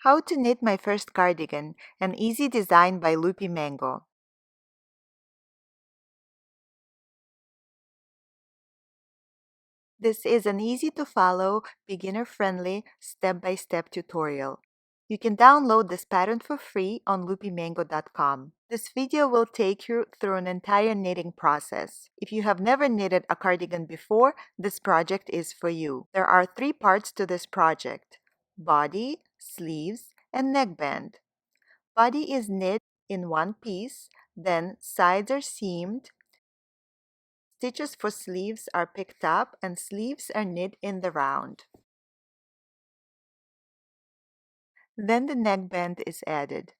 How to knit my first cardigan, an easy design by Loopy Mango. This is an easy-to-follow, beginner-friendly, step-by-step tutorial. You can download this pattern for free on loopymango.com. This video will take you through an entire knitting process. If you have never knitted a cardigan before, this project is for you. There are 3 parts to this project: body, sleeves, and neckband. Body is knit in one piece, then sides are seamed, stitches for sleeves are picked up, and sleeves are knit in the round. Then the neckband is added.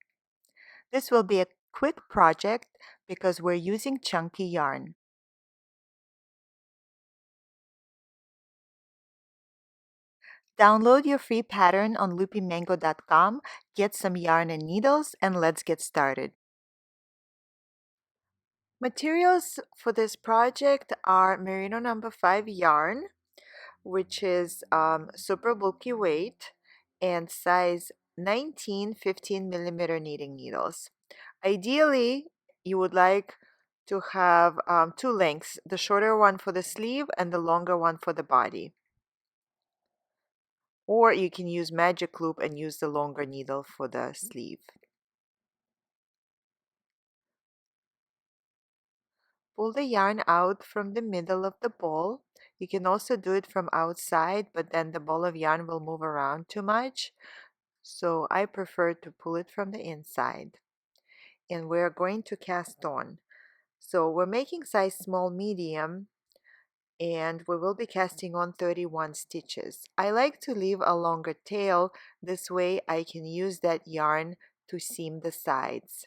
This will be a quick project because we're using chunky yarn. Download your free pattern on loopymango.com, get some yarn and needles, and let's get started. Materials for this project are MERINO number 5 yarn, which is super bulky weight, and size 19 15mm knitting needles. Ideally, you would like to have 2 lengths, the shorter one for the sleeve and the longer one for the body. Or you can use magic loop and use the longer needle for the sleeve. Pull the yarn out from the middle of the ball. You can also do it from outside, but then the ball of yarn will move around too much. So I prefer to pull it from the inside. And we're going to cast on. So we're making size small medium, and we will be casting on 31 stitches. I like to leave a longer tail. This way I can use that yarn to seam the sides.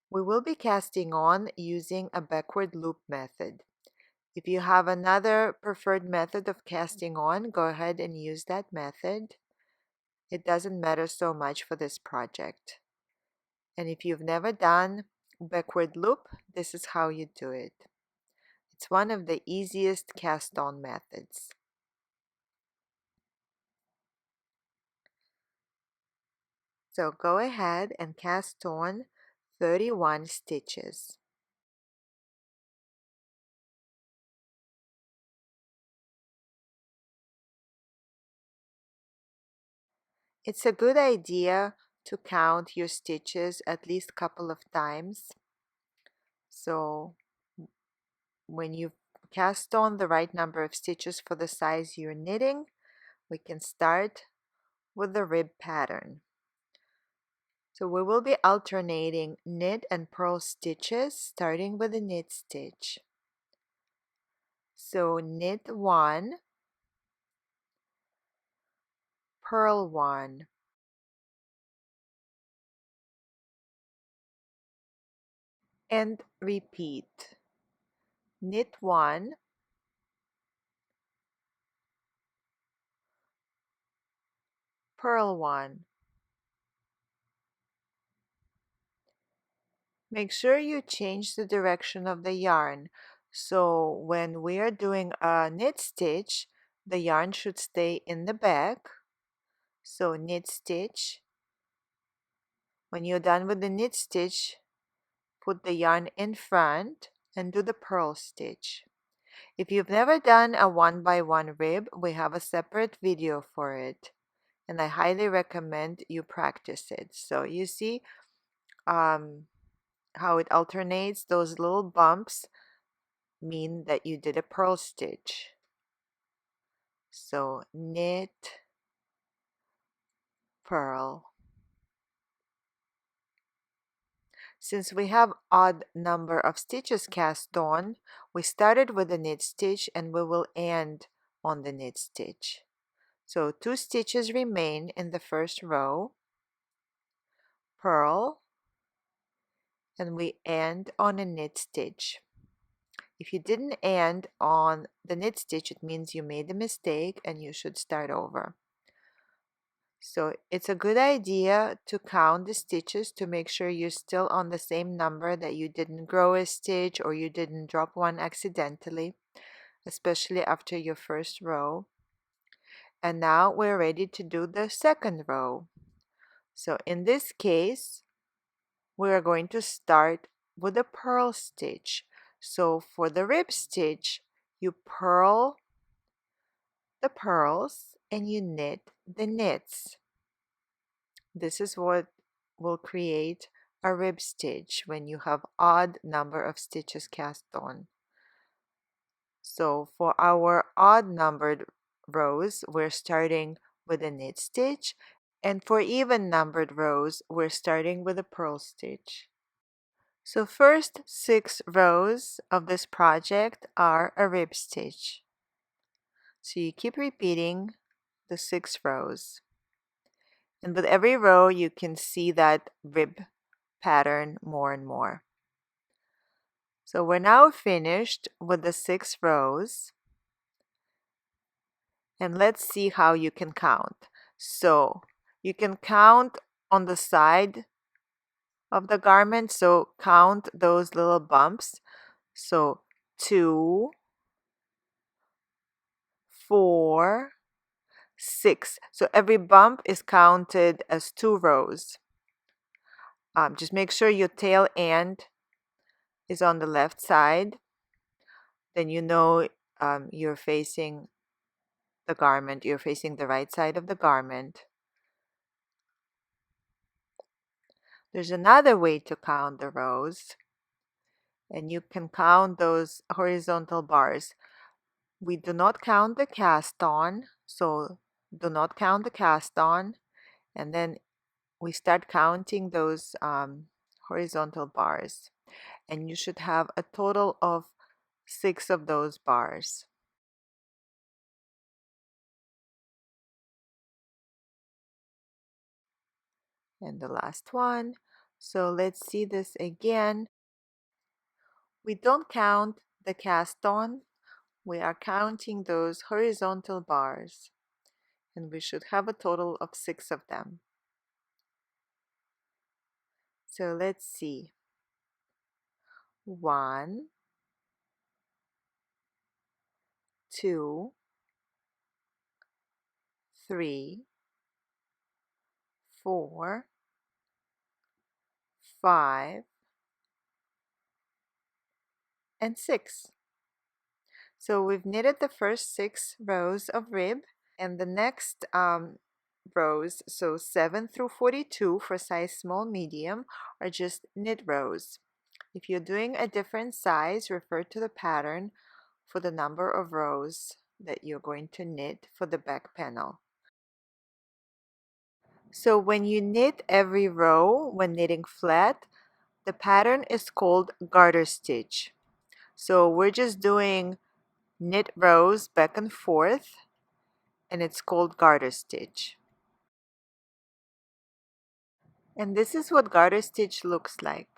We will be casting on using a backward loop method. If you have another preferred method of casting on, go ahead and use that method. It doesn't matter so much for this project. And if you've never done backward loop, this is how you do it. It's one of the easiest cast on methods. So go ahead and cast on 31 stitches. It's a good idea to count your stitches at least a couple of times. So when you cast on the right number of stitches for the size you're knitting, we can start with the rib pattern. So we will be alternating knit and purl stitches, starting with the knit stitch. So knit 1, purl 1, and repeat. Knit 1, purl 1. Make sure you change the direction of the yarn. So when we are doing a knit stitch, the yarn should stay in the back. So knit stitch. When you're done with the knit stitch, put the yarn in front and do the purl stitch. If you've never done a 1x1 rib, we have a separate video for it, and I highly recommend you practice it. So you see how it alternates. Those little bumps mean that you did a purl stitch. So knit, purl. Since we have odd number of stitches cast on, we started with a knit stitch and we will end on the knit stitch. So 2 stitches remain in the first row, purl, and we end on a knit stitch. If you didn't end on the knit stitch, it means you made a mistake and you should start over. So it's a good idea to count the stitches to make sure you're still on the same number, that you didn't grow a stitch or you didn't drop one accidentally, especially after your first row. And now we're ready to do the second row. So in this case, we're going to start with a purl stitch. So for the rib stitch, you purl the purls and you knit the knits. This is what will create a rib stitch when you have odd number of stitches cast on. So for our odd numbered rows, we're starting with a knit stitch, and for even numbered rows, we're starting with a purl stitch. So first 6 rows of this project are a rib stitch. So you keep repeating the 6 rows. And with every row, you can see that rib pattern more and more. So we're now finished with the 6 rows. And let's see how you can count. So you can count on the side of the garment. So count those little bumps. So 2, 4, 6. So every bump is counted as 2 rows. Just make sure your tail end is on the left side. Then you know you're facing the garment. You're facing the right side of the garment. There's another way to count the rows, and you can count those horizontal bars. We do not count the cast on, so do not count the cast on, and then we start counting those horizontal bars, and you should have a total of 6 of those bars. And the last one. So let's see this again. We don't count the cast on, we are counting those horizontal bars, and we should have a total of 6 of them. So let's see. 1, 2, 3, 4, 5, and 6. So we've knitted the first 6 rows of rib, and the next rows, so 7 through 42 for size small medium, are just knit rows. If you're doing a different size, refer to the pattern for the number of rows that you're going to knit for the back panel. So when you knit every row when knitting flat, the pattern is called garter stitch. So we're just doing knit rows back and forth, and it's called garter stitch. And this is what garter stitch looks like.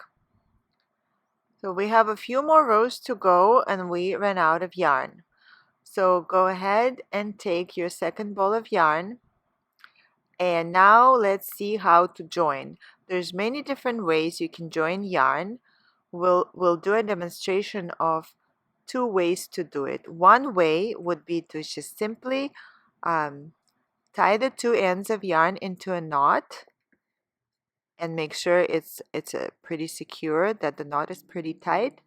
So we have a few more rows to go and we ran out of yarn. So go ahead and take your second ball of yarn, and now let's see how to join. There's many different ways you can join yarn. We'll do a demonstration of 2 ways to do it. One way would be to just simply tie the 2 ends of yarn into a knot and make sure it's pretty secure, that the knot is pretty tight,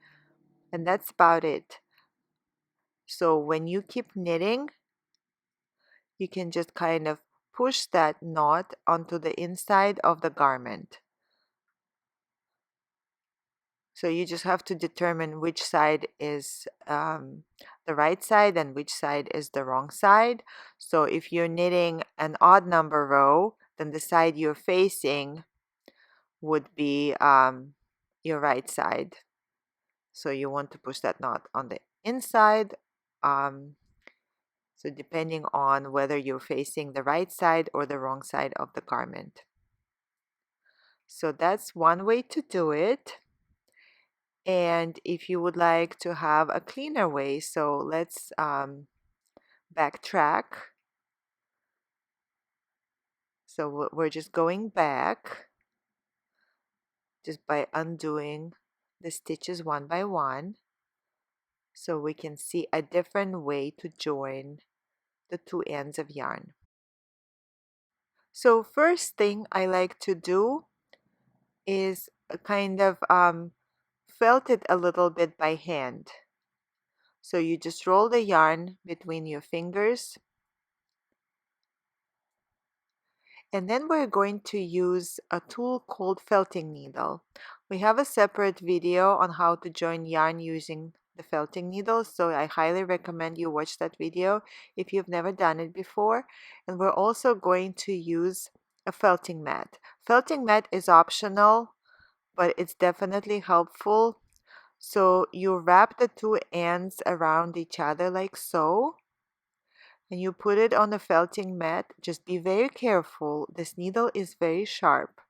and that's about it. So when you keep knitting, you can just kind of push that knot onto the inside of the garment. So you just have to determine which side is the right side and which side is the wrong side. So if you're knitting an odd number row, then the side you're facing would be your right side. So you want to push that knot on the inside. So depending on whether you're facing the right side or the wrong side of the garment. So that's one way to do it. And if you would like to have a cleaner way, so let's backtrack. So we're just going back just by undoing the stitches one by one, so we can see a different way to join the two ends of yarn. So first thing I like to do is kind of felt it a little bit by hand. So you just roll the yarn between your fingers, and then we're going to use a tool called felting needle. We have a separate video on how to join yarn using the felting needle, so I highly recommend you watch that video if you've never done it before. And we're also going to use a felting mat. Felting mat is optional, but it's definitely helpful. So you wrap the two ends around each other like so, and you put it on the felting mat. Just be very careful. This needle is very sharp.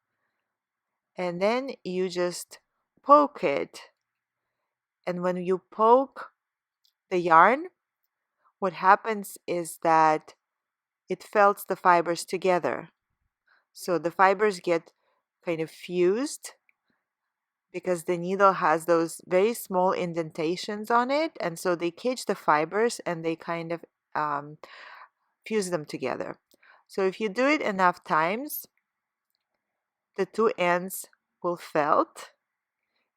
And then you just poke it. And when you poke the yarn, what happens is that it felts the fibers together. So the fibers get kind of fused because the needle has those very small indentations on it, and so they catch the fibers and they kind of fuse them together. So if you do it enough times, the two ends will felt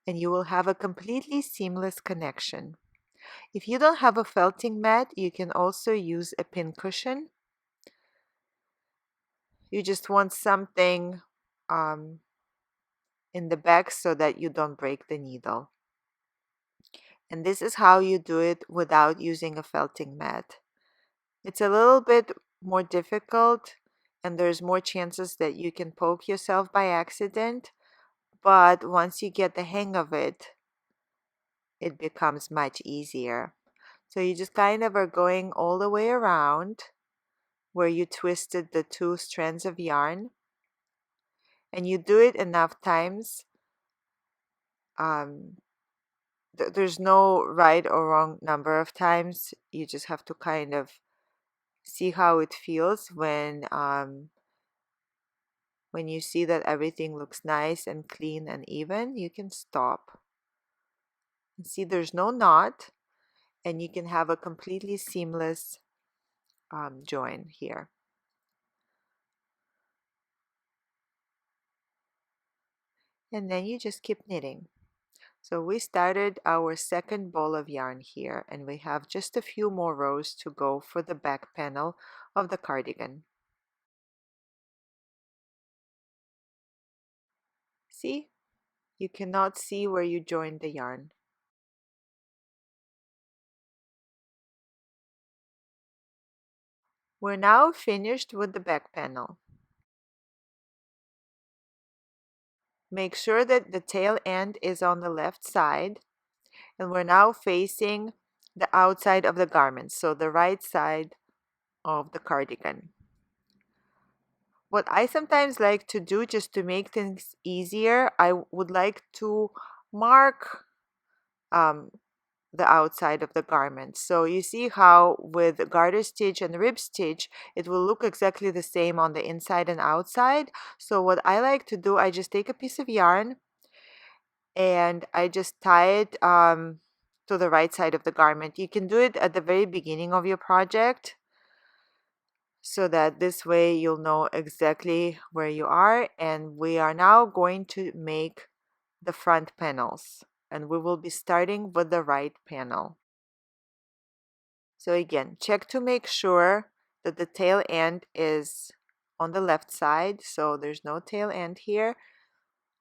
and you will have a completely seamless connection. If you don't have a felting mat, you can also use a pin cushion. You just want something in the back so that you don't break the needle. And this is how you do it without using a felting mat. It's a little bit more difficult and there's more chances that you can poke yourself by accident, but once you get the hang of it, it becomes much easier. So you just kind of are going all the way around where you twisted the two strands of yarn, and you do it enough times. There's no right or wrong number of times. You just have to kind of see how it feels when you see that everything looks nice and clean and even. You can stop and see there's no knot, and you can have a completely seamless join here. And then you just keep knitting. So we started our second ball of yarn here, and we have just a few more rows to go for the back panel of the cardigan. See? You cannot see where you joined the yarn. We're now finished with the back panel. Make sure that the tail end is on the left side, and we're now facing the outside of the garment, so the right side of the cardigan. What I sometimes like to do, just to make things easier, I would like to mark the outside of the garment. So you see how with garter stitch and rib stitch, it will look exactly the same on the inside and outside. So what I like to do, I just take a piece of yarn and I just tie it to the right side of the garment. You can do it at the very beginning of your project, so that this way you'll know exactly where you are. And we are now going to make the front panels, and we will be starting with the right panel. So again, check to make sure that the tail end is on the left side, so there's no tail end here.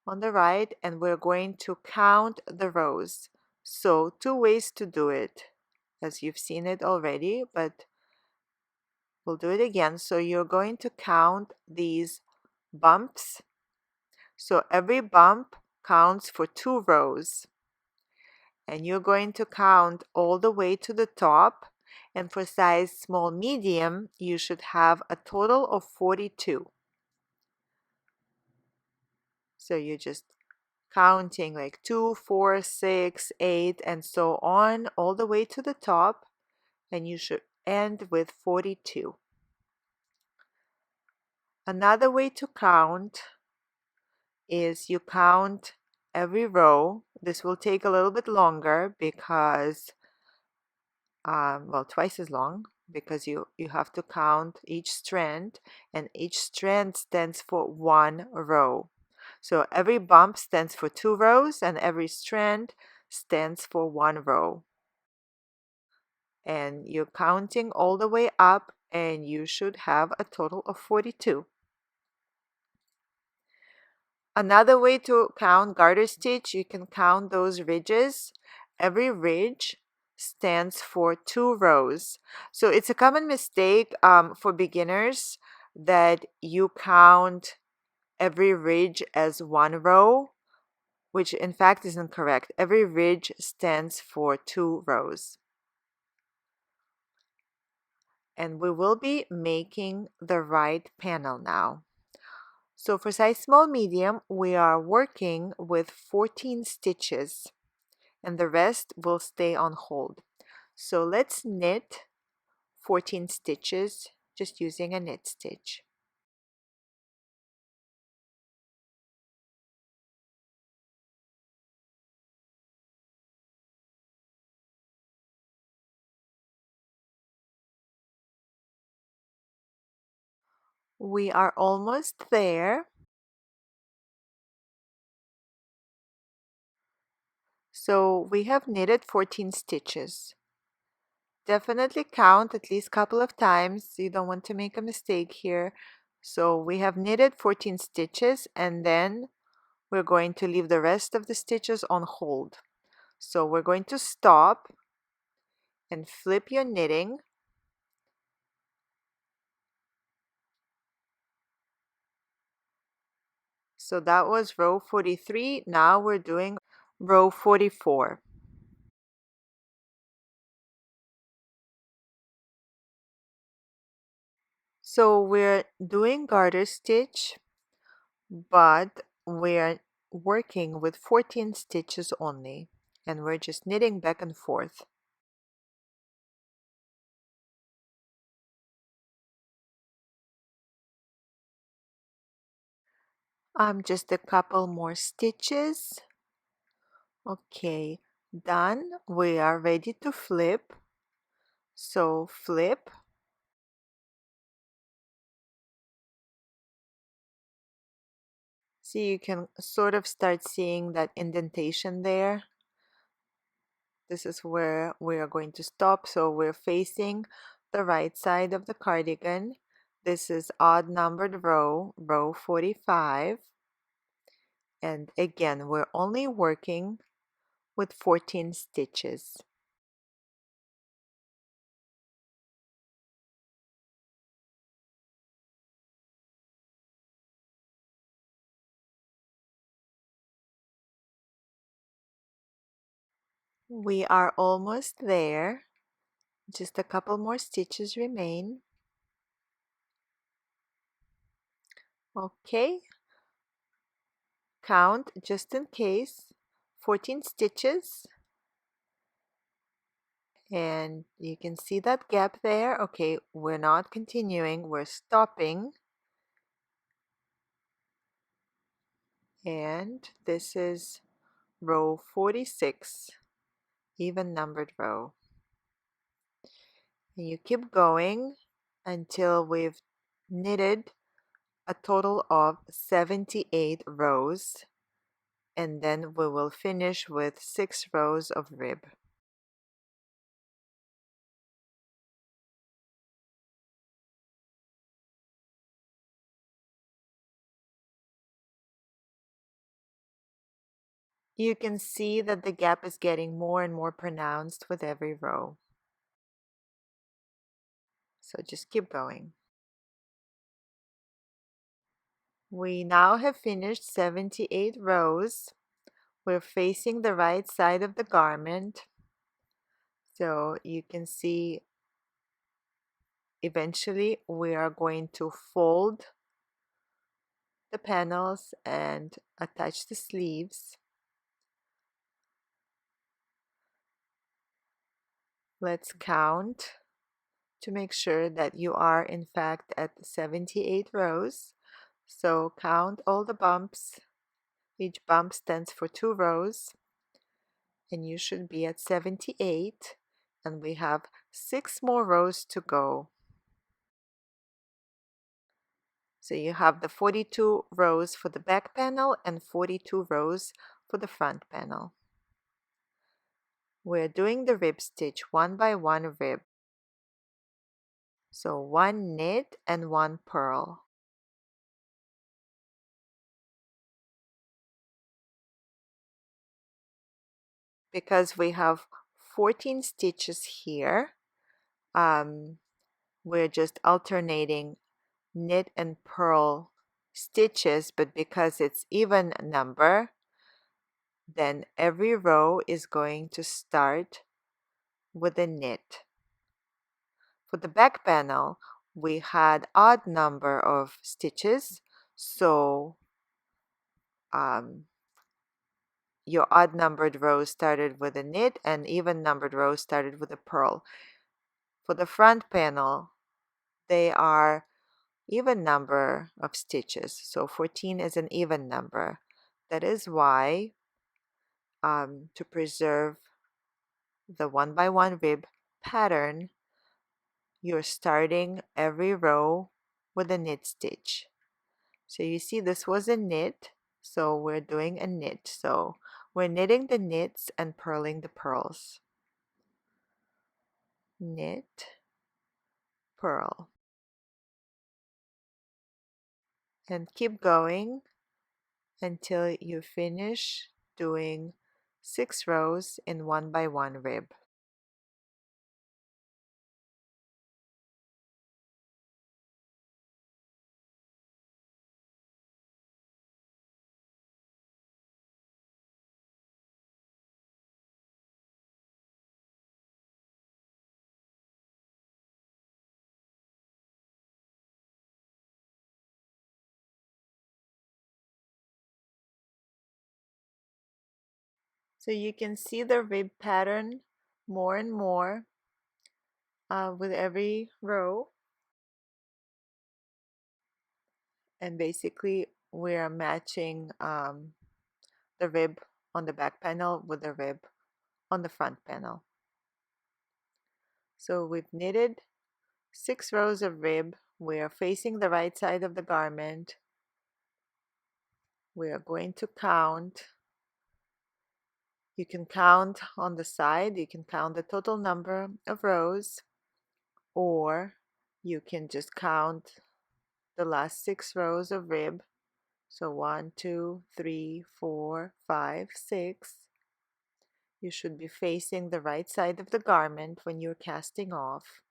On the right, and we're going to count the rows. So two ways to do it, as you've seen it already, but we'll do it again. So you're going to count these bumps. So every bump counts for 2 rows. And you're going to count all the way to the top. And for size small medium, you should have a total of 42. So you're just counting like 2, 4, 6, 8, and so on, all the way to the top. And you should end with 42. Another way to count is you count every row. This will take a little bit longer because, well, twice as long, because you have to count each strand, and each strand stands for 1 row. So every bump stands for 2 rows and every strand stands for 1 row. And you're counting all the way up and you should have a total of 42. Another way to count garter stitch, you can count those ridges. Every ridge stands for 2 rows. So it's a common mistake for beginners that you count every ridge as 1 row, which in fact isn't correct. Every ridge stands for 2 rows. And we will be making the right panel now. So for size small medium, we are working with 14 stitches and the rest will stay on hold. So let's knit 14 stitches just using a knit stitch. We are almost there. So we have knitted 14 stitches. Definitely count at least a couple of times. You don't want to make a mistake here. So we have knitted 14 stitches and then we're going to leave the rest of the stitches on hold. So we're going to stop and flip your knitting. So that was row 43. Now we're doing row 44. So we're doing garter stitch, but we're working with 14 stitches only, and we're just knitting back and forth. Just a couple more stitches. Okay, done. We are ready to flip. So flip. See, you can sort of start seeing that indentation there. This is where we are going to stop. So we're facing the right side of the cardigan. This is odd numbered row, row 45. And again, we're only working with 14 stitches. We are almost there. Just a couple more stitches remain. Okay. Count just in case. 14 stitches. And you can see that gap there. Okay, we're not continuing, we're stopping. And this is row 46, even numbered row. And you keep going until we've knitted a total of 78 rows, and then we will finish with 6 rows of rib. You can see that the gap is getting more and more pronounced with every row. So just keep going. We now have finished 78 rows. We're facing the right side of the garment. So you can see eventually we are going to fold the panels and attach the sleeves. Let's count to make sure that you are in fact at 78 rows. So count all the bumps. Each bump stands for 2 rows and you should be at 78, and we have 6 more rows to go. So you have the 42 rows for the back panel and 42 rows for the front panel. We're doing the rib stitch one by one rib. So 1 knit and 1 purl. Because we have 14 stitches here, we're just alternating knit and purl stitches, but because it's even number, then every row is going to start with a knit. For the back panel, we had odd number of stitches, so your odd numbered rows started with a knit and even numbered rows started with a purl. For the front panel, they are even number of stitches, so 14 is an even number. That is why to preserve the one by one rib pattern, you're starting every row with a knit stitch. So you see this was a knit, so we're doing a knit. So we're knitting the knits and purling the purls. Knit, purl. And keep going until you finish doing 6 rows in one by one rib. So you can see the rib pattern more and more with every row. And basically we are matching the rib on the back panel with the rib on the front panel. So we've knitted 6 rows of rib. We are facing the right side of the garment. We are going to count. You can count on the side, you can count the total number of rows, or you can just count the last 6 rows of rib. So 1, 2, 3, 4, 5, 6. You should be facing the right side of the garment when you're casting off.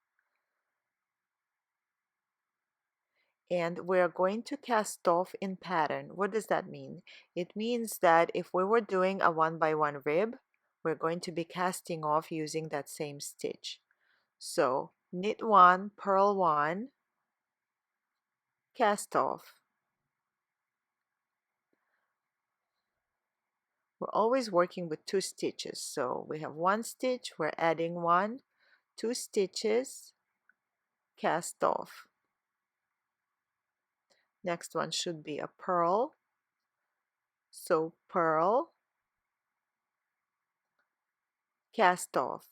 And we're going to cast off in pattern. What does that mean? It means that if we were doing a one by one rib, we're going to be casting off using that same stitch. So knit 1, purl 1, cast off. We're always working with 2 stitches. So we have 1 stitch, we're adding 1, 2 stitches, cast off. Next one should be a purl. So purl, cast off.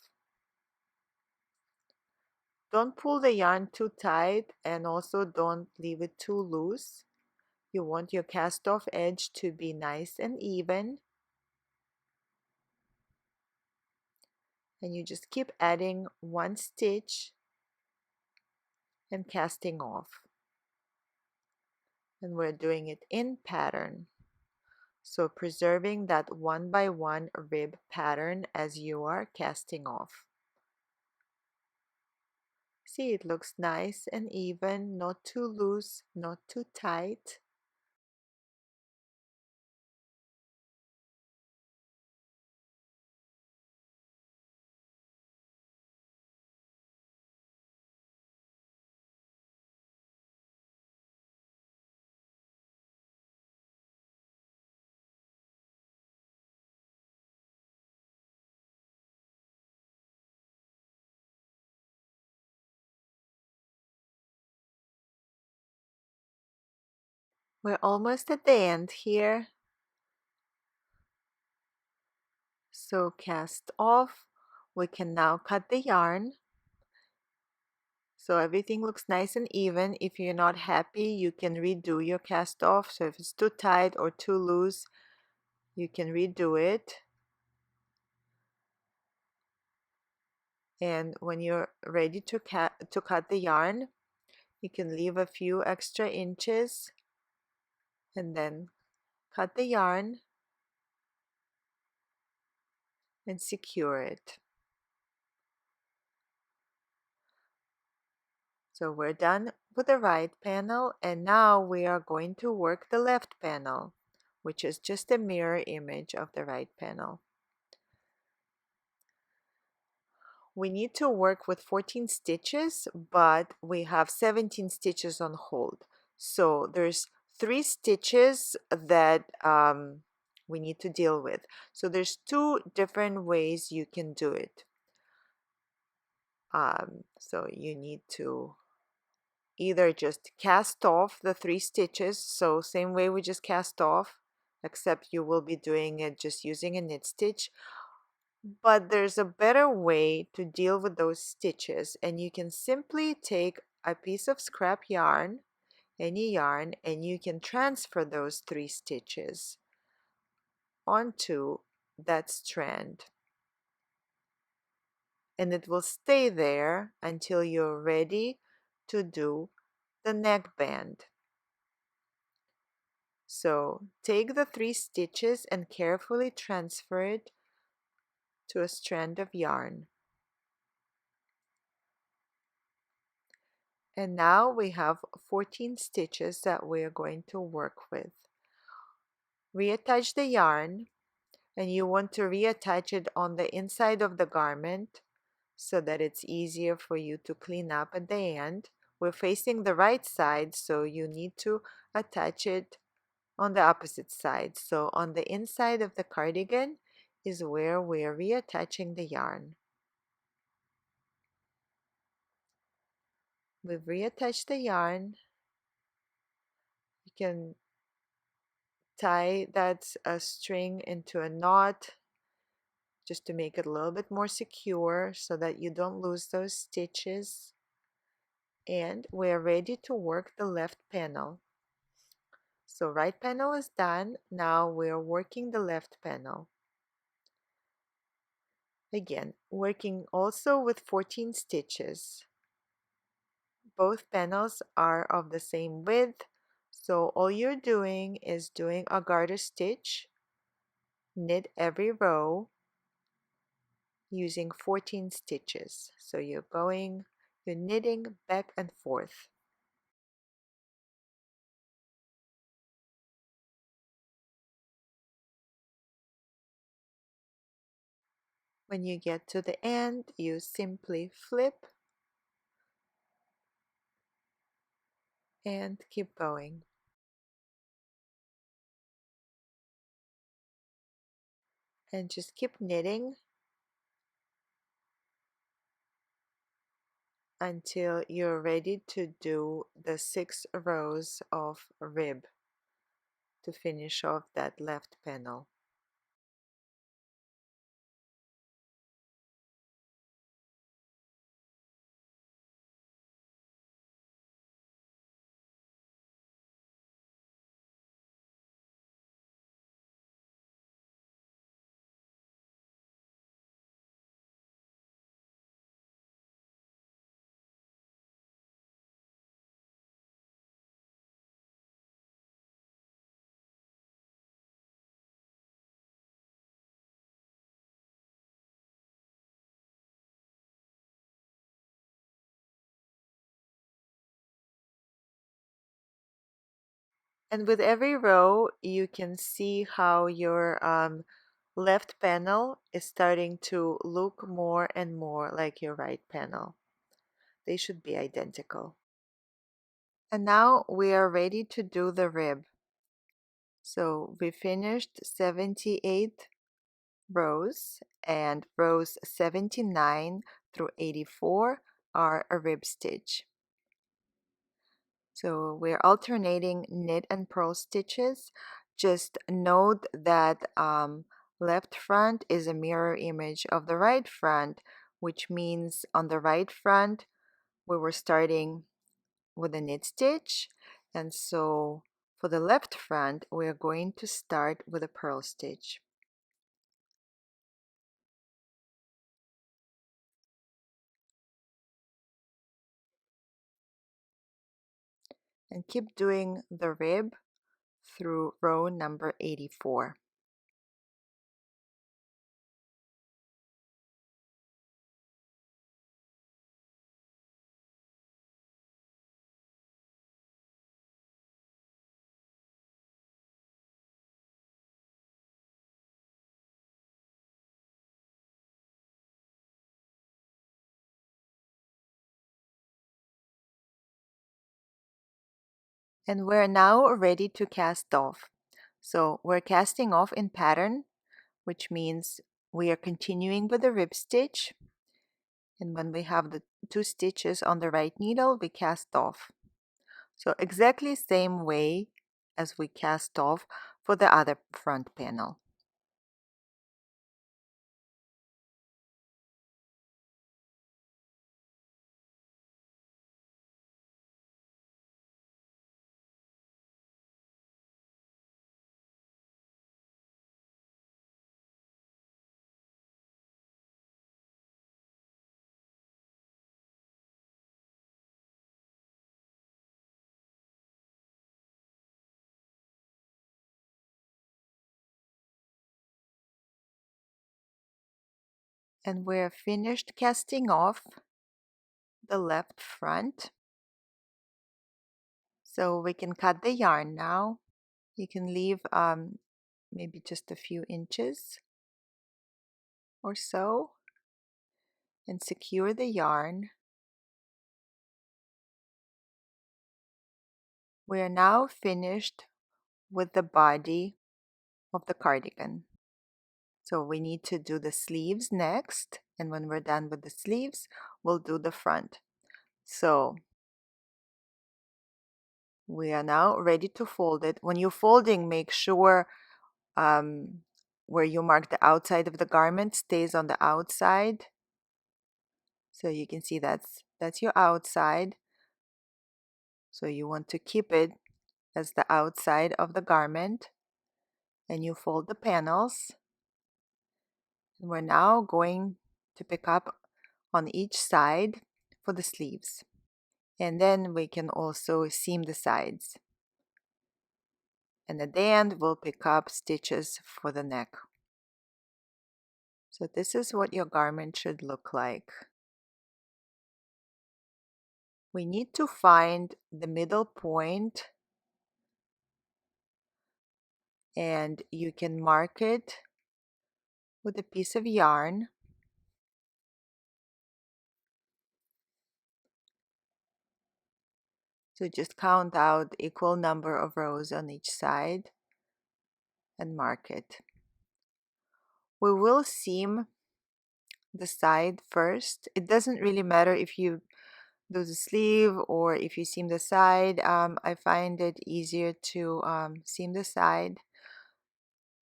Don't pull the yarn too tight and also don't leave it too loose. You want your cast off edge to be nice and even. And you just keep adding 1 stitch and casting off. And we're doing it in pattern. So preserving that one by one rib pattern as you are casting off. See, it looks nice and even, not too loose, not too tight. We're almost at the end here. So cast off. We can now cut the yarn. So everything looks nice and even. If you're not happy, you can redo your cast off. So if it's too tight or too loose, you can redo it. And when you're ready to cut the yarn, you can leave a few extra inches and then cut the yarn and secure it. So we're done with the right panel, and now we are going to work the left panel, which is just a mirror image of the right panel. We need to work with 14 stitches, but we have 17 stitches on hold. So there's 3 stitches that we need to deal with. So there's 2 different ways you can do it. So you need to either just cast off the 3 stitches, so same way we just cast off, except you will be doing it just using a knit stitch. But there's a better way to deal with those stitches, and you can simply take a piece of scrap yarn, any yarn, and you can transfer those 3 stitches onto that strand, and it will stay there until you're ready to do the neckband. So take the 3 stitches and carefully transfer it to a strand of yarn. And now we have 14 stitches that we are going to work with. Reattach the yarn, and you want to reattach it on the inside of the garment so that it's easier for you to clean up at the end. We're facing the right side, so you need to attach it on the opposite side. So on the inside of the cardigan is where we're reattaching the yarn. We've reattached the yarn. You can tie that string into a knot just to make it a little bit more secure so that you don't lose those stitches. And we're ready to work the left panel. So right panel is done. Now we're working the left panel. Again, working also with 14 stitches. Both panels are of the same width, so all you're doing is doing a garter stitch, knit every row using 14 stitches. So you're knitting back and forth. When you get to the end, you simply flip and keep going. And just keep knitting until you're ready to do the 6 rows of rib to finish off that left panel. And with every row, you can see how your left panel is starting to look more and more like your right panel. They should be identical. And now we are ready to do the rib. So we finished 78 rows, and rows 79 through 84 are a rib stitch. So we're alternating knit and purl stitches. Just note that left front is a mirror image of the right front, which means on the right front we were starting with a knit stitch, and so for the left front we're going to start with a purl stitch. And keep doing the rib through row number 84. And we're now ready to cast off. So we're casting off in pattern, which means we are continuing with the rib stitch. And when we have the 2 stitches on the right needle, we cast off. So exactly same way as we cast off for the other front panel. And we're finished casting off the left front. So we can cut the yarn now. You can leave maybe just a few inches or so and secure the yarn. We are now finished with the body of the cardigan. So we need to do the sleeves next, and when we're done with the sleeves, we'll do the front. So we are now ready to fold it. When you're folding, make sure where you mark the outside of the garment stays on the outside. So you can see that's your outside. So you want to keep it as the outside of the garment, and you fold the panels. And we're now going to pick up on each side for the sleeves. And then we can also seam the sides. And at the end, we'll pick up stitches for the neck. So this is what your garment should look like. We need to find the middle point, and you can mark it with a piece of yarn. So just count out equal number of rows on each side and mark it. We will seam the side first. It doesn't really matter if you do the sleeve or if you seam the side. I find it easier to seam the side.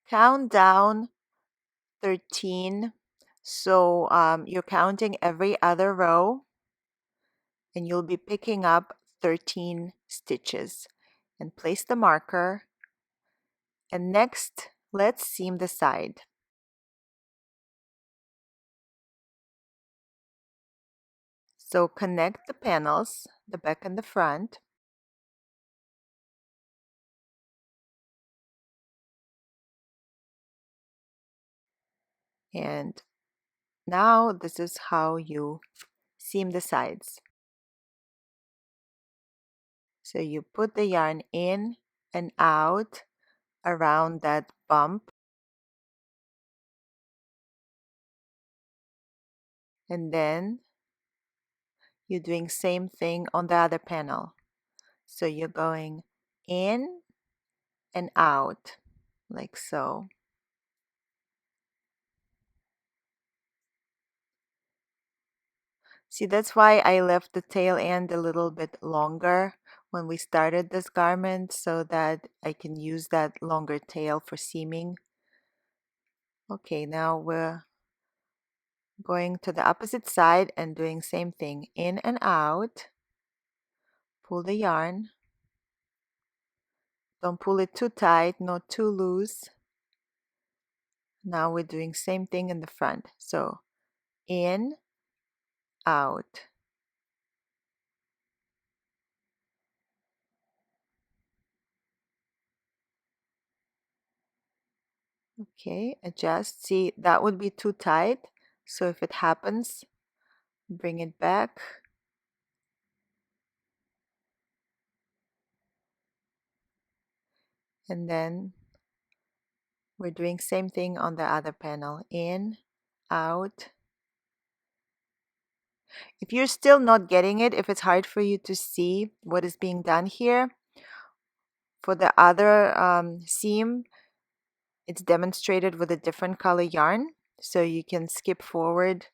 Count down 13. So you're counting every other row, and you'll be picking up 13 stitches. And place the marker. And next, let's seam the side. So connect the panels, the back and the front. And now this is how you seam the sides. So you put the yarn in and out around that bump. And then you're doing same thing on the other panel. So you're going in and out like so. See, that's why I left the tail end a little bit longer when we started this garment, so that I can use that longer tail for seaming. Okay, now Going to the opposite side and doing same thing, in and out. Pull the yarn. Don't pull it too tight, not too loose. Now we're doing same thing in the front. So in, out. Okay, adjust. See, that would be too tight. So if it happens, bring it back. And then we're doing same thing on the other panel. In, out. If you're still not getting it, if it's hard for you to see what is being done here, for the other seam, it's demonstrated with a different color yarn. So you can skip forward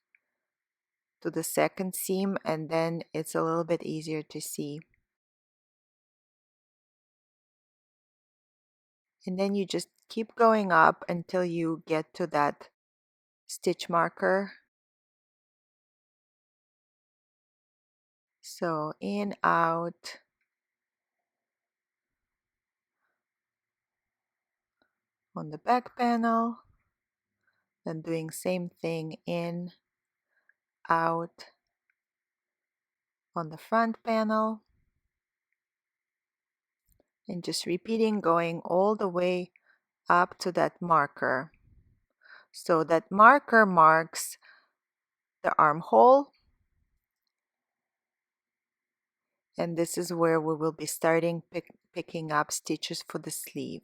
to the second seam and then it's a little bit easier to see. And then you just keep going up until you get to that stitch marker. So in, out, on the back panel, then doing same thing, in, out, on the front panel, and just repeating, going all the way up to that marker. So that marker marks the armhole, and this is where we will be starting picking up stitches for the sleeve.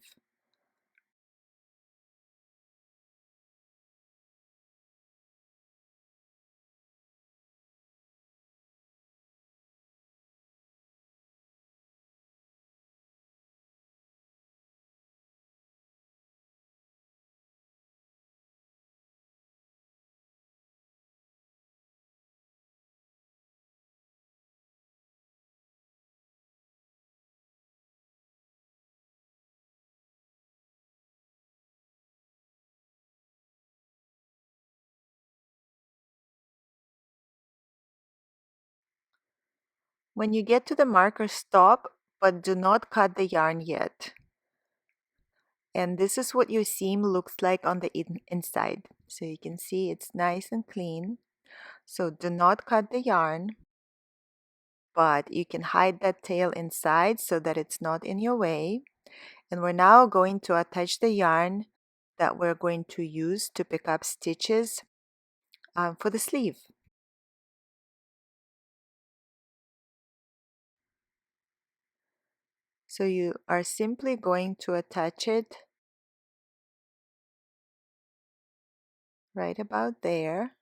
When you get to the marker, stop, but do not cut the yarn yet. And this is what your seam looks like on the inside. So you can see it's nice and clean. So do not cut the yarn, but you can hide that tail inside so that it's not in your way. And we're now going to attach the yarn that we're going to use to pick up stitches for the sleeve. So you are simply going to attach it right about there.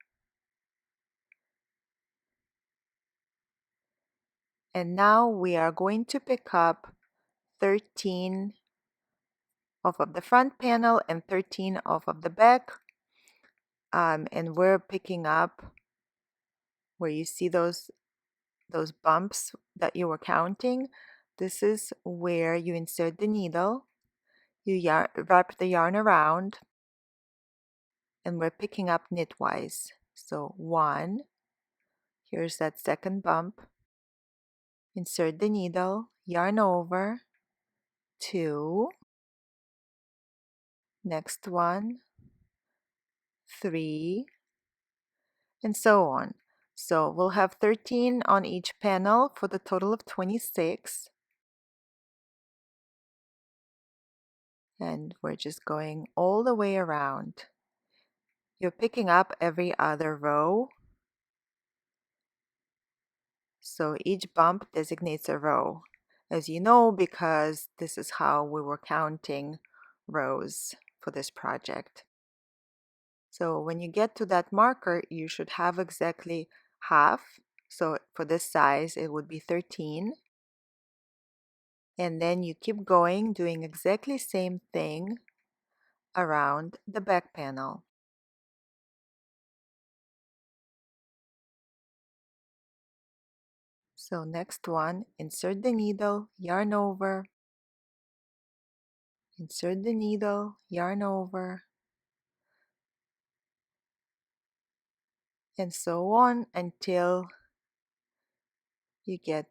And now we are going to pick up 13 off of the front panel and 13 off of the back. And we're picking up where you see those bumps that you were counting. This is where you insert the needle. You wrap the yarn around, and we're picking up knitwise. So 1, here's that second bump. Insert the needle, yarn over, 2, next one, 3, and so on. So we'll have 13 on each panel for the total of 26. And we're just going all the way around. You're picking up every other row. So each bump designates a row, as you know, because this is how we were counting rows for this project. So when you get to that marker, you should have exactly half. So for this size, it would be 13. And then you keep going, doing exactly same thing around the back panel. So next one, insert the needle, yarn over, insert the needle, yarn over, and so on until you get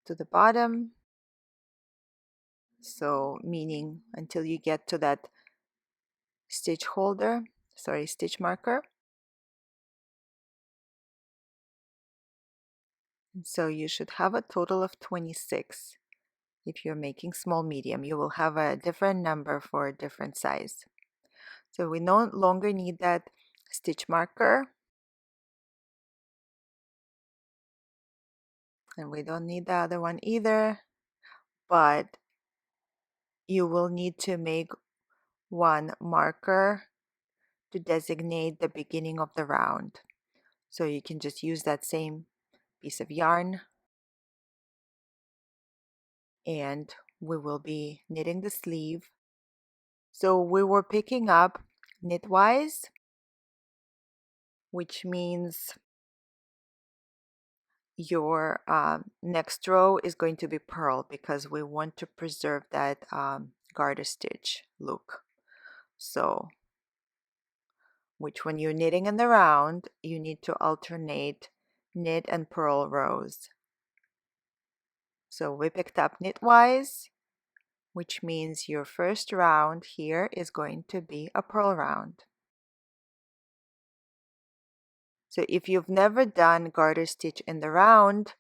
to the bottom. So meaning until you get to that stitch holder, sorry, stitch marker. And so you should have a total of 26. If you're making small medium, you will have a different number for a different size. So we no longer need that stitch marker, and we don't need the other one either, but you will need to make one marker to designate the beginning of the round. So you can just use that same piece of yarn, and we will be knitting the sleeve. So we were picking up knitwise, which means your next row is going to be purl because we want to preserve that garter stitch look. So which when you're knitting in the round, you need to alternate knit and purl rows. So we picked up knitwise, which means your first round here is going to be a purl round. So if you've never done garter stitch in the round,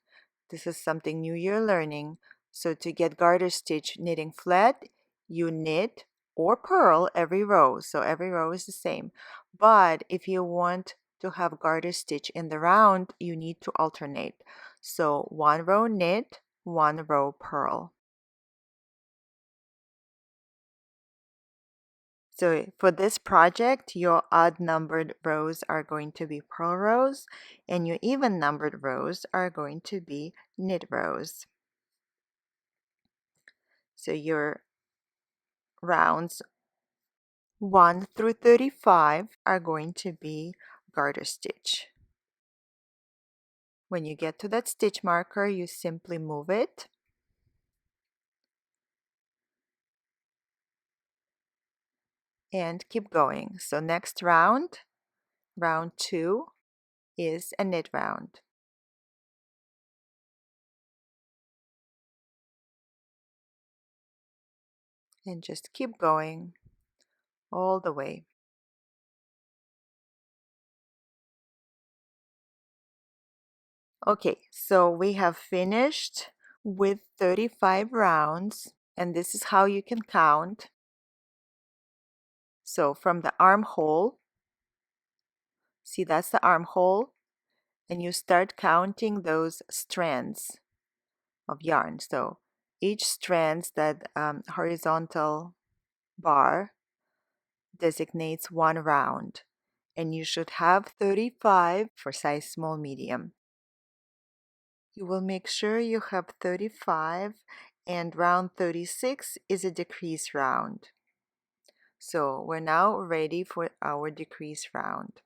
this is something new you're learning. So to get garter stitch knitting flat, you knit or purl every row. So every row is the same. But if you want to have garter stitch in the round, you need to alternate. So one row knit, one row purl. So for this project, your odd numbered rows are going to be purl rows, and your even numbered rows are going to be knit rows. So your rounds 1 through 35 are going to be garter stitch. When you get to that stitch marker, you simply move it. And keep going. So next round, round 2, is a knit round. And just keep going all the way. Okay, so we have finished with 35 rounds, and this is how you can count. So from the armhole, see that's the armhole, and you start counting those strands of yarn. So each strand, that horizontal bar, designates one round, and you should have 35 for size small medium. You will make sure you have 35, and round 36 is a decrease round. So we're now ready for our decrease round.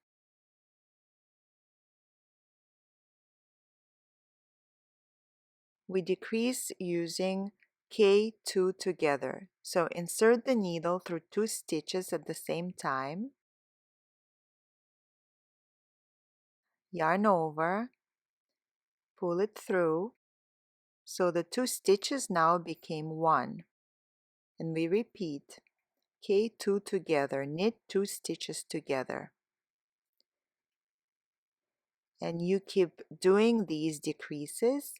We decrease using K2 together. So insert the needle through 2 stitches at the same time, yarn over, pull it through. So the 2 stitches now became 1. And we repeat K2 together, knit 2 stitches together. And you keep doing these decreases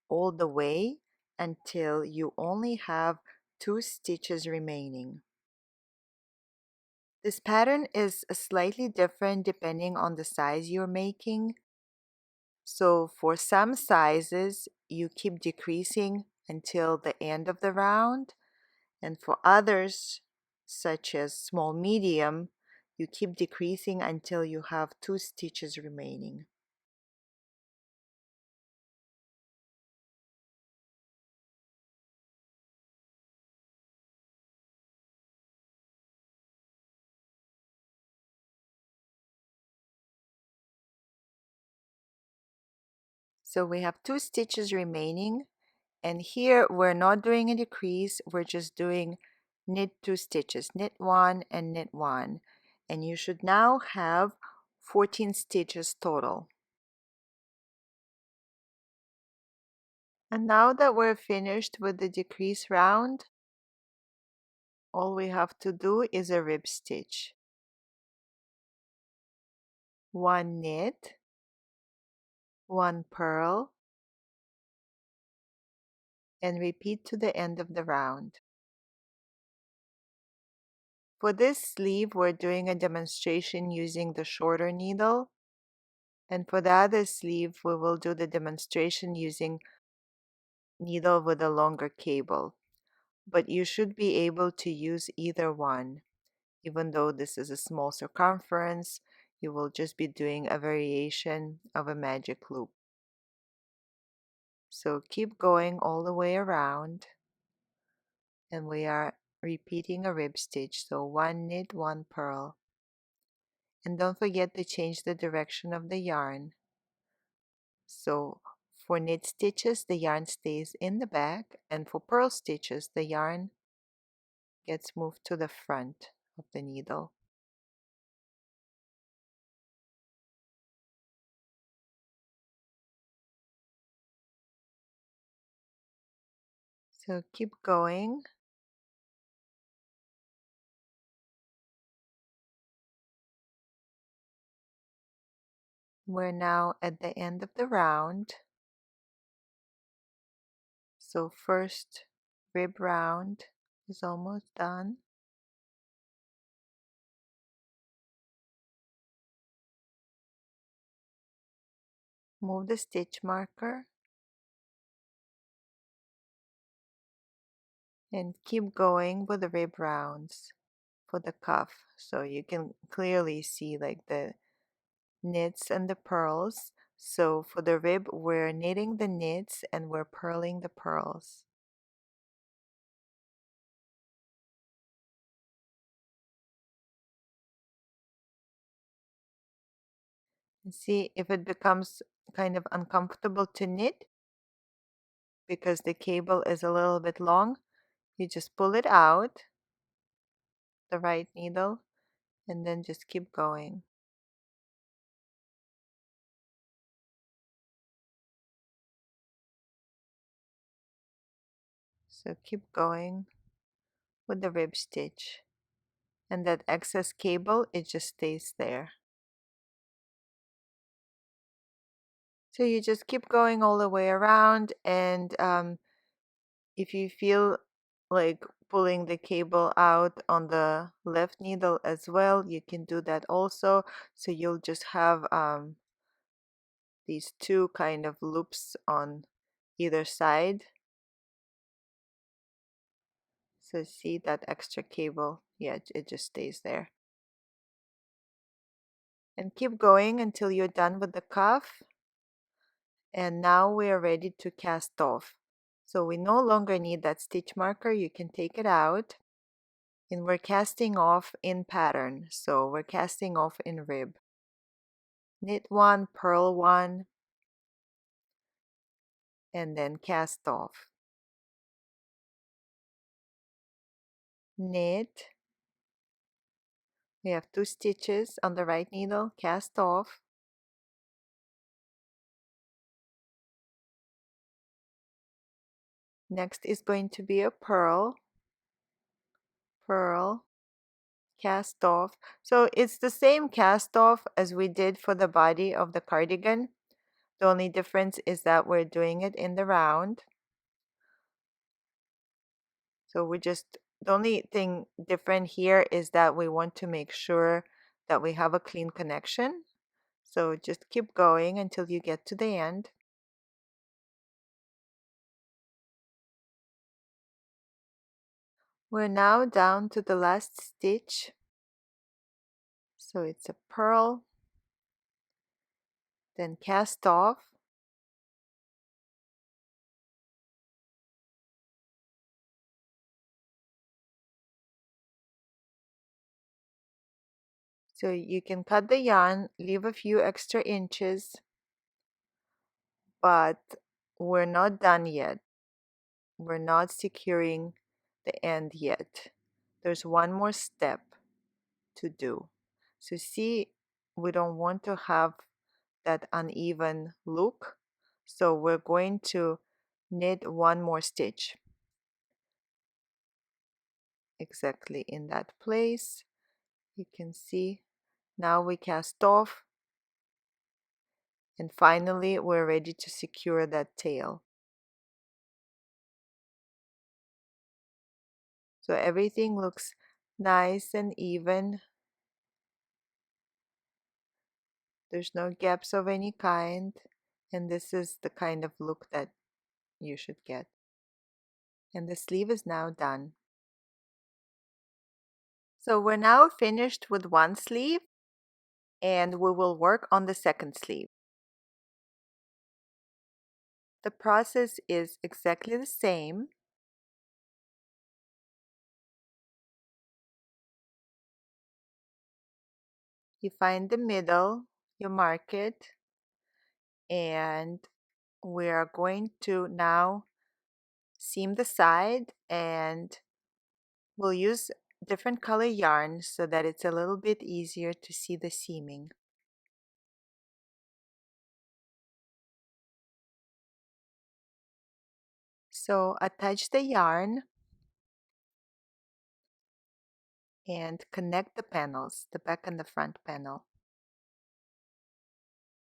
all the way until you only have 2 stitches remaining. This pattern is slightly different depending on the size you're making. So for some sizes, you keep decreasing until the end of the round, and for others, such as small medium, you keep decreasing until you have 2 stitches remaining. So we have 2 stitches remaining, and here we're not doing a decrease, we're just doing knit 2 stitches, knit 1 and knit 1, and you should now have 14 stitches total. And now that we're finished with the decrease round, all we have to do is a rib stitch. One knit, one purl, and repeat to the end of the round. For this sleeve, we're doing a demonstration using the shorter needle, and for the other sleeve, we will do the demonstration using needle with a longer cable. But you should be able to use either one. Even though this is a small circumference, you will just be doing a variation of a magic loop. So keep going all the way around, and we are repeating a rib stitch. So one knit, one purl. And don't forget to change the direction of the yarn. So for knit stitches, the yarn stays in the back, and for purl stitches, the yarn gets moved to the front of the needle. So keep going. We're now at the end of the round. So first rib round is almost done. Move the stitch marker and keep going with the rib rounds for the cuff. So you can clearly see like the knits and the purls. So for the rib, we're knitting the knits and we're purling the purls. And see if it becomes kind of uncomfortable to knit because the cable is a little bit long, you just pull it out, the right needle, and then just keep going. So keep going with the rib stitch, and that excess cable, it just stays there. So you just keep going all the way around, and if you feel like pulling the cable out on the left needle as well, you can do that also. So you'll just have these two kind of loops on either side. So see that extra cable? Yeah, it just stays there. And keep going until you're done with the cuff. And now we are ready to cast off. So we no longer need that stitch marker. You can take it out. And we're casting off in pattern. So we're casting off in rib. Knit one, purl one, and then cast off. Knit. We have 2 stitches on the right needle, cast off. Next is going to be a purl, purl, cast off. So it's the same cast off as we did for the body of the cardigan. The only difference is that we're doing it in the round. So the only thing different here is that we want to make sure that we have a clean connection. So just keep going until you get to the end. We're now down to the last stitch. So it's a purl, then cast off. So you can cut the yarn, leave a few extra inches, but we're not done yet. We're not securing the end yet. There's one more step to do. So see we don't want to have that uneven look. So we're going to knit one more stitch exactly in that place. You can see now we cast off, and finally we're ready to secure that tail. So everything looks nice and even. There's no gaps of any kind, and this is the kind of look that you should get. And the sleeve is now done. So we're now finished with one sleeve, and we will work on the second sleeve. The process is exactly the same. You find the middle, you mark it, and we are going to now seam the side, and we'll use different color yarn so that it's a little bit easier to see the seaming. So attach the yarn and connect the panels, the back and the front panel.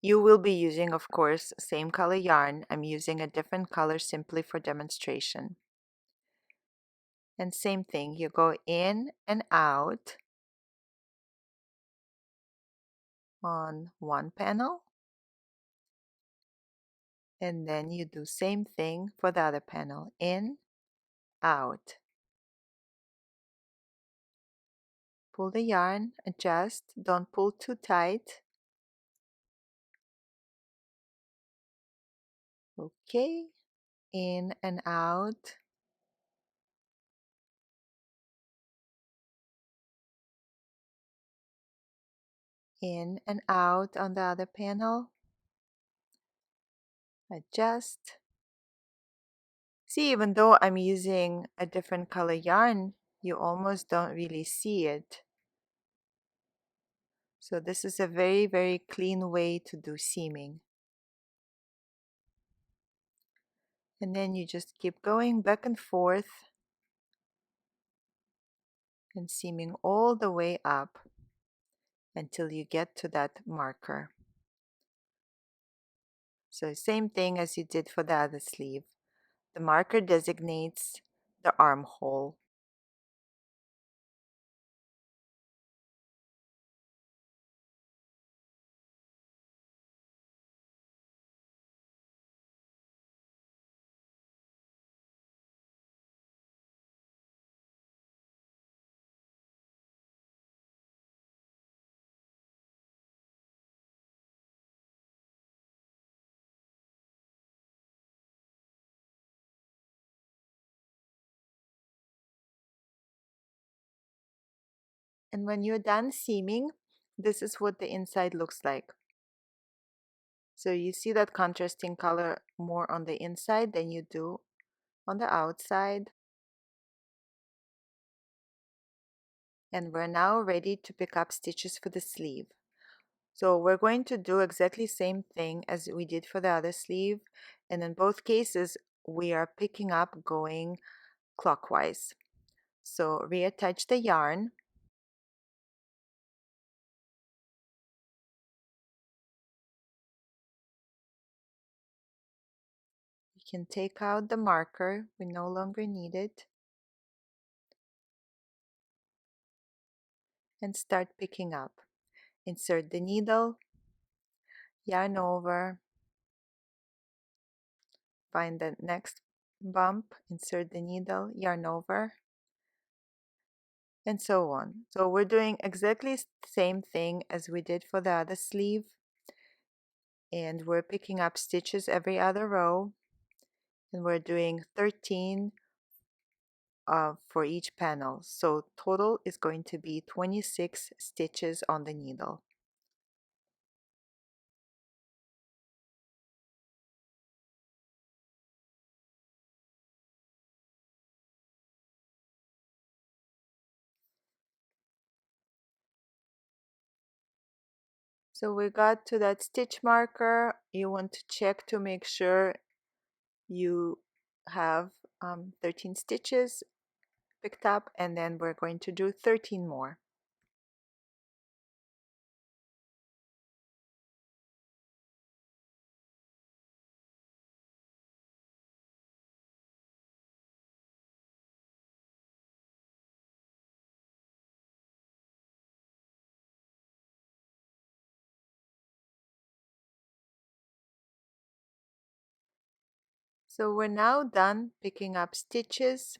You will be using, of course, same color yarn. I'm using a different color simply for demonstration. And same thing, you go in and out on one panel, and then you do same thing for the other panel, in, out. Pull the yarn, adjust, don't pull too tight. Okay, in and out. In and out on the other panel. Adjust. See, even though I'm using a different color yarn, you almost don't really see it. So this is a very, very clean way to do seaming. And then you just keep going back and forth and seaming all the way up until you get to that marker. So same thing as you did for the other sleeve. The marker designates the armhole. And when you're done seaming, this is what the inside looks like. So you see that contrasting color more on the inside than you do on the outside. And we're now ready to pick up stitches for the sleeve. So we're going to do exactly the same thing as we did for the other sleeve. And in both cases, we are picking up going clockwise. So reattach the yarn. You can take out the marker. We no longer need it. And start picking up. Insert the needle, yarn over, find the next bump, insert the needle, yarn over, and so on. So we're doing exactly the same thing as we did for the other sleeve, and we're picking up stitches every other row, and we're doing 13 for each panel. So total is going to be 26 stitches on the needle. So we got to that stitch marker. You want to check to make sure you have 13 stitches picked up, and then we're going to do 13 more. So we're now done picking up stitches.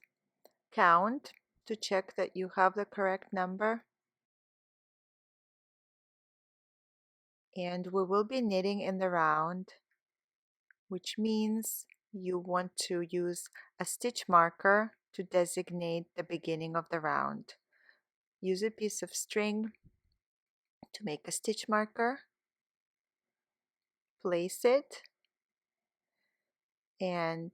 Count to check that you have the correct number. And we will be knitting in the round, which means you want to use a stitch marker to designate the beginning of the round. Use a piece of string to make a stitch marker, place it, and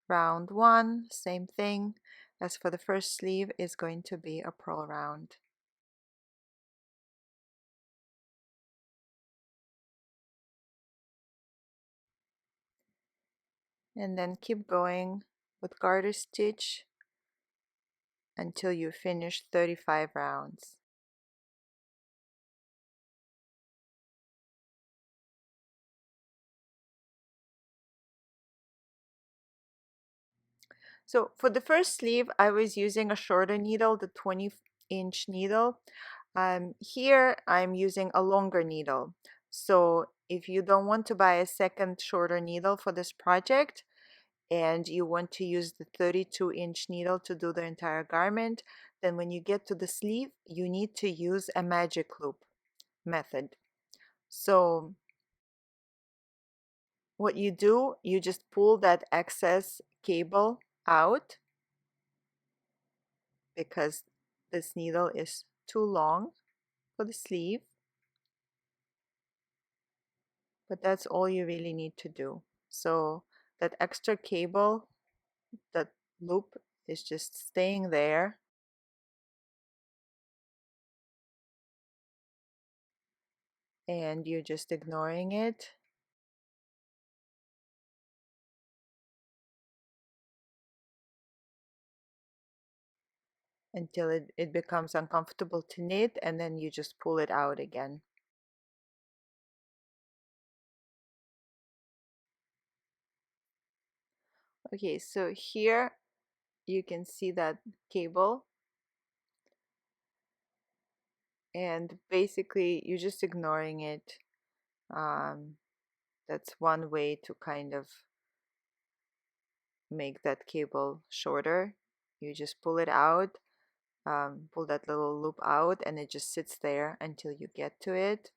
round 1, same thing as for the first sleeve, is going to be a purl round. And then keep going with garter stitch until you finish 35 rounds. So for the first sleeve, I was using a shorter needle, the 20-inch needle. Here I'm using a longer needle. So if you don't want to buy a second shorter needle for this project and you want to use the 32-inch needle to do the entire garment, then when you get to the sleeve, you need to use a magic loop method. So what you do, you just pull that excess cable out because this needle is too long for the sleeve, but that's all you really need to do. So that extra cable, that loop, is just staying there, and you're just ignoring it until it becomes uncomfortable to knit, and then you just pull it out again. Okay, so here you can see that cable, and basically you're just ignoring it. That's one way to kind of make that cable shorter. You just pull it out, pull that little loop out, and it just sits there until you get to it.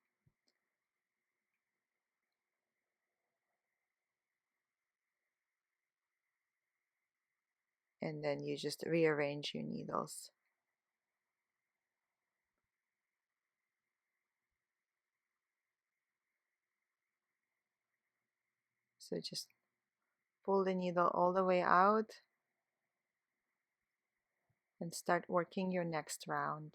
And then you just rearrange your needles. So just pull the needle all the way out and start working your next round.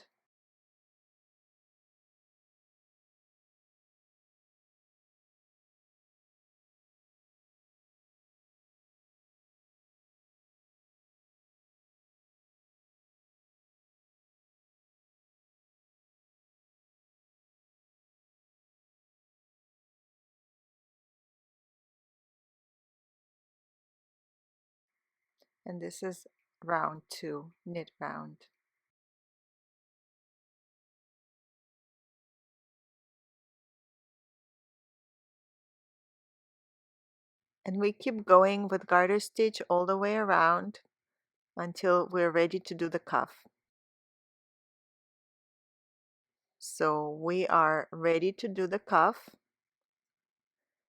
And this is round 2, knit round. And we keep going with garter stitch all the way around until we're ready to do the cuff. So we are ready to do the cuff,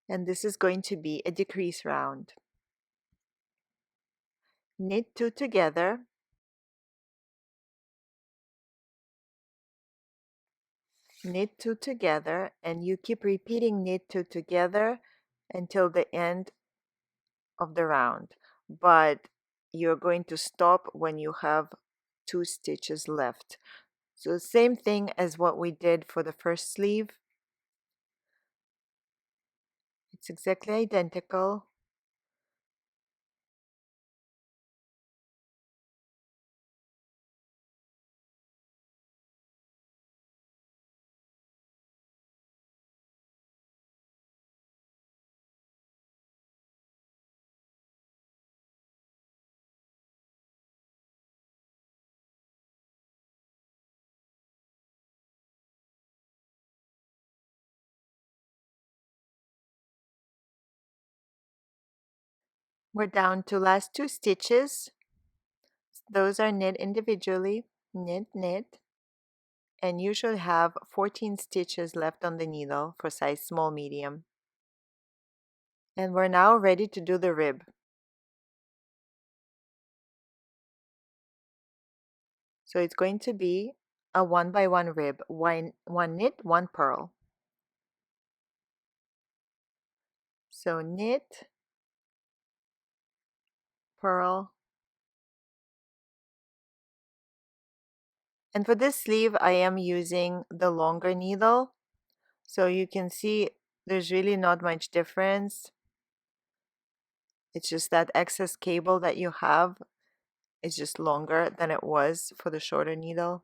and this is going to be a decrease round. Knit 2 together, knit 2 together, and you keep repeating knit 2 together until the end of the round, but you're going to stop when you have 2 stitches left. So same thing as what we did for the first sleeve. It's exactly identical. We're down to last 2 stitches. Those are knit individually, knit, knit, and you should have 14 stitches left on the needle for size small, medium. And we're now ready to do the rib. So it's going to be a 1 by 1 rib, one knit, 1 purl. So knit, purl, and for this sleeve I am using the longer needle, so you can see there's really not much difference. It's just that excess cable that you have is just longer than it was for the shorter needle.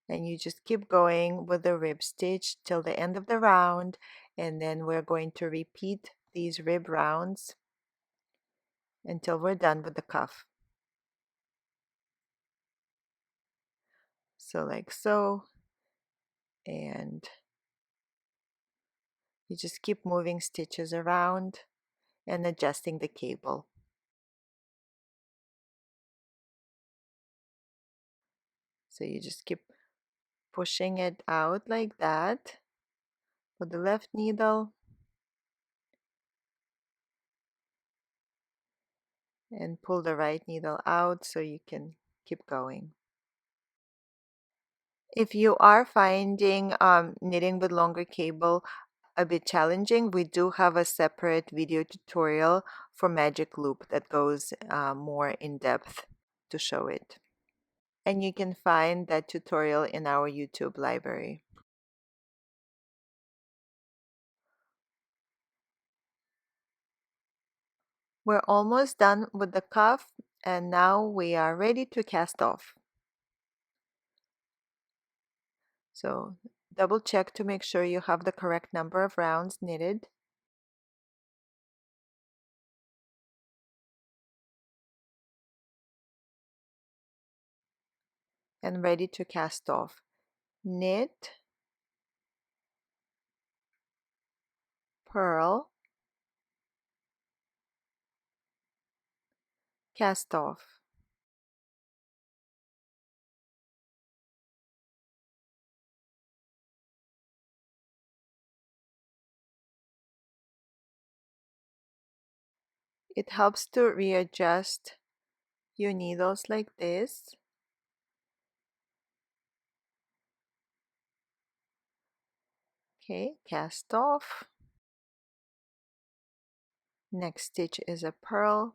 And you just keep going with the rib stitch till the end of the round, and then we're going to repeat these rib rounds until we're done with the cuff. So like so, and you just keep moving stitches around and adjusting the cable. So you just keep pushing it out like that with the left needle and pull the right needle out so you can keep going. If you are finding knitting with longer cable a bit challenging, we do have a separate video tutorial for Magic Loop that goes more in depth to show it. And you can find that tutorial in our YouTube library. We're almost done with the cuff, and now we are ready to cast off. So double check to make sure you have the correct number of rounds knitted. And ready to cast off. Knit, purl, cast off. It helps to readjust your needles like this. Okay, cast off. Next stitch is a purl.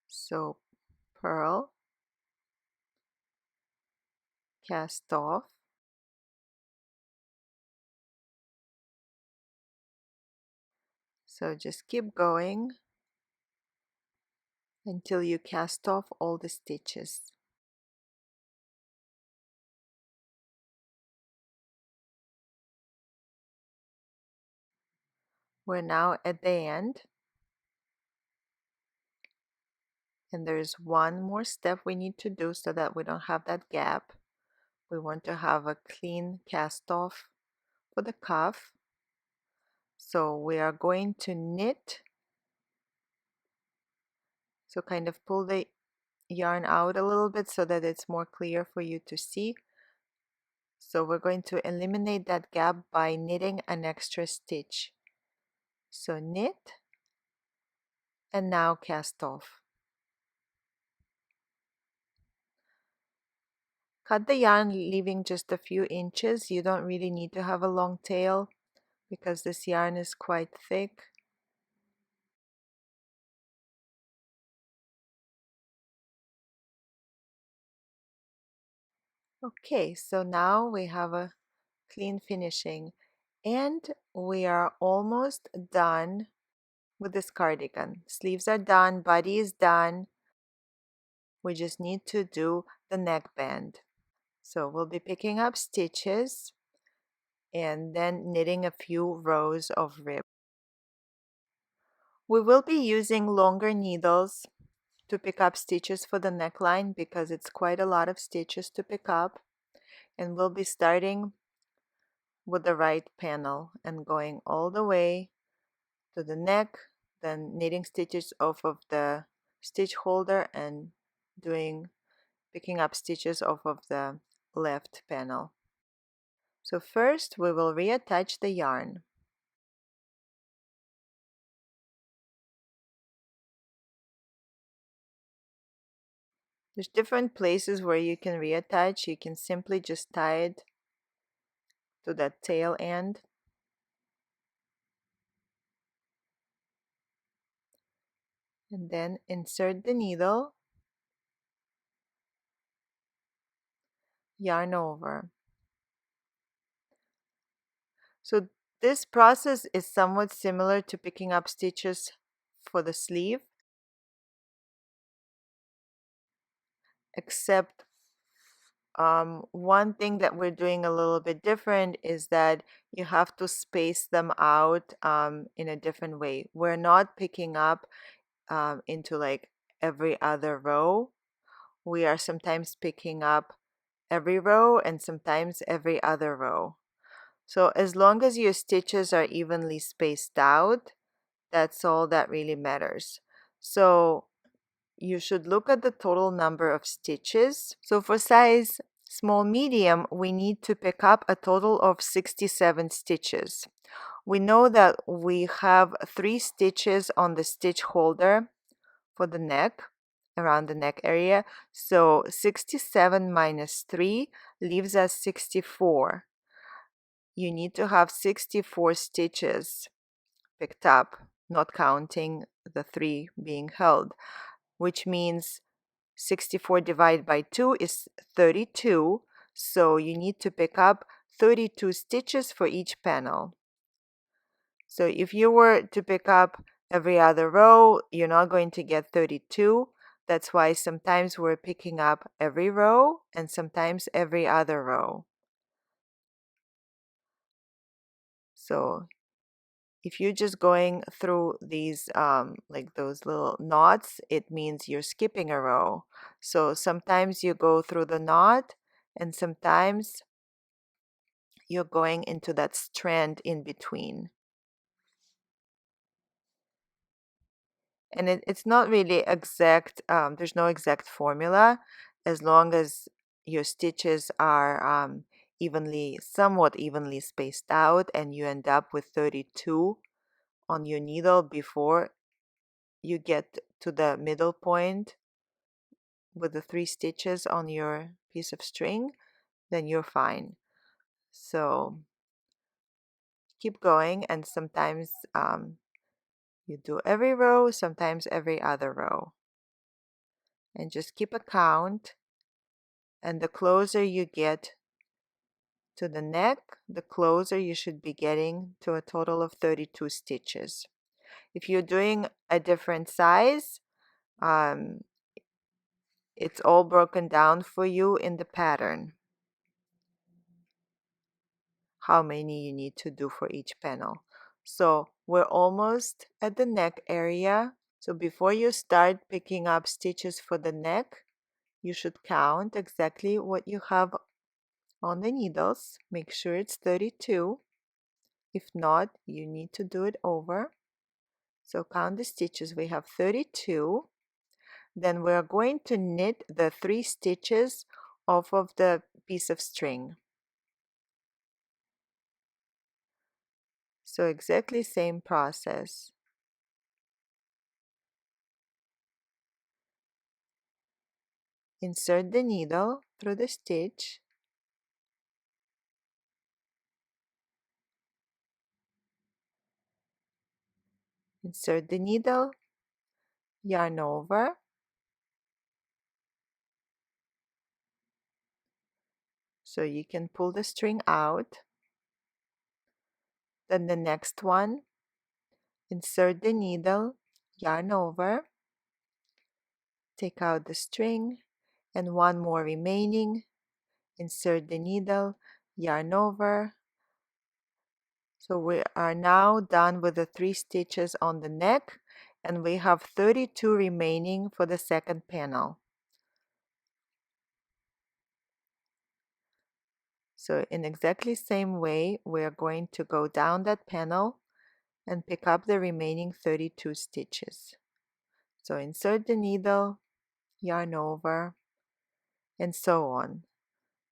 So purl, cast off. So just keep going until you cast off all the stitches. We're now at the end, and there's one more step we need to do so that we don't have that gap. We want to have a clean cast off for the cuff. So we are going to knit, so kind of pull the yarn out a little bit so that it's more clear for you to see. So we're going to eliminate that gap by knitting an extra stitch. So knit, and now cast off. Cut the yarn leaving just a few inches. You don't really need to have a long tail because this yarn is quite thick. Okay, so now we have a clean finishing and we are almost done with this cardigan. Sleeves are done, body is done. We just need to do the neckband. So we'll be picking up stitches and then knitting a few rows of rib. We will be using longer needles to pick up stitches for the neckline because it's quite a lot of stitches to pick up, and we'll be starting with the right panel and going all the way to the neck, then knitting stitches off of the stitch holder and picking up stitches off of the left panel. So first we will reattach the yarn. There's different places where you can reattach. You can simply just tie it to that tail end. And then insert the needle, yarn over. So this process is somewhat similar to picking up stitches for the sleeve, except one thing that we're doing a little bit different is that you have to space them out in a different way. We're not picking up into like every other row. We are sometimes picking up every row and sometimes every other row. So as long as your stitches are evenly spaced out, that's all that really matters. So you should look at the total number of stitches. So for size small medium, we need to pick up a total of 67 stitches. We know that we have 3 stitches on the stitch holder for the neck, around the neck area. So 67 minus 3 leaves us 64. You need to have 64 stitches picked up, not counting the 3 being held, which means 64 divided by 2 is 32. So you need to pick up 32 stitches for each panel. So if you were to pick up every other row, you're not going to get 32. That's why sometimes we're picking up every row and sometimes every other row. So if you're just going through these like those little knots, it means you're skipping a row. So sometimes you go through the knot and sometimes you're going into that strand in between. And it's not really exact, there's no exact formula, as long as your stitches are somewhat evenly spaced out and you end up with 32 on your needle before you get to the middle point with the 3 stitches on your piece of string, then you're fine. So keep going, and sometimes you do every row, sometimes every other row. And just keep a count, and the closer you get to the neck, the closer you should be getting to a total of 32 stitches. If you're doing a different size, it's all broken down for you in the pattern, how many you need to do for each panel. So we're almost at the neck area. So before you start picking up stitches for the neck, you should count exactly what you have on the needles. Make sure it's 32. If not, you need to do it over. So count the stitches. We have 32. Then we're going to knit the 3 stitches off of the piece of string. So exactly same process. Insert the needle through the stitch. Insert the needle, yarn over, So you can pull the string out. Then the next one, insert the needle, yarn over, take out the string, and one more remaining, insert the needle, yarn over. So we are now done with the 3 stitches on the neck, and we have 32 remaining for the second panel. So in exactly same way, we are going to go down that panel and pick up the remaining 32 stitches. So insert the needle, yarn over, and so on.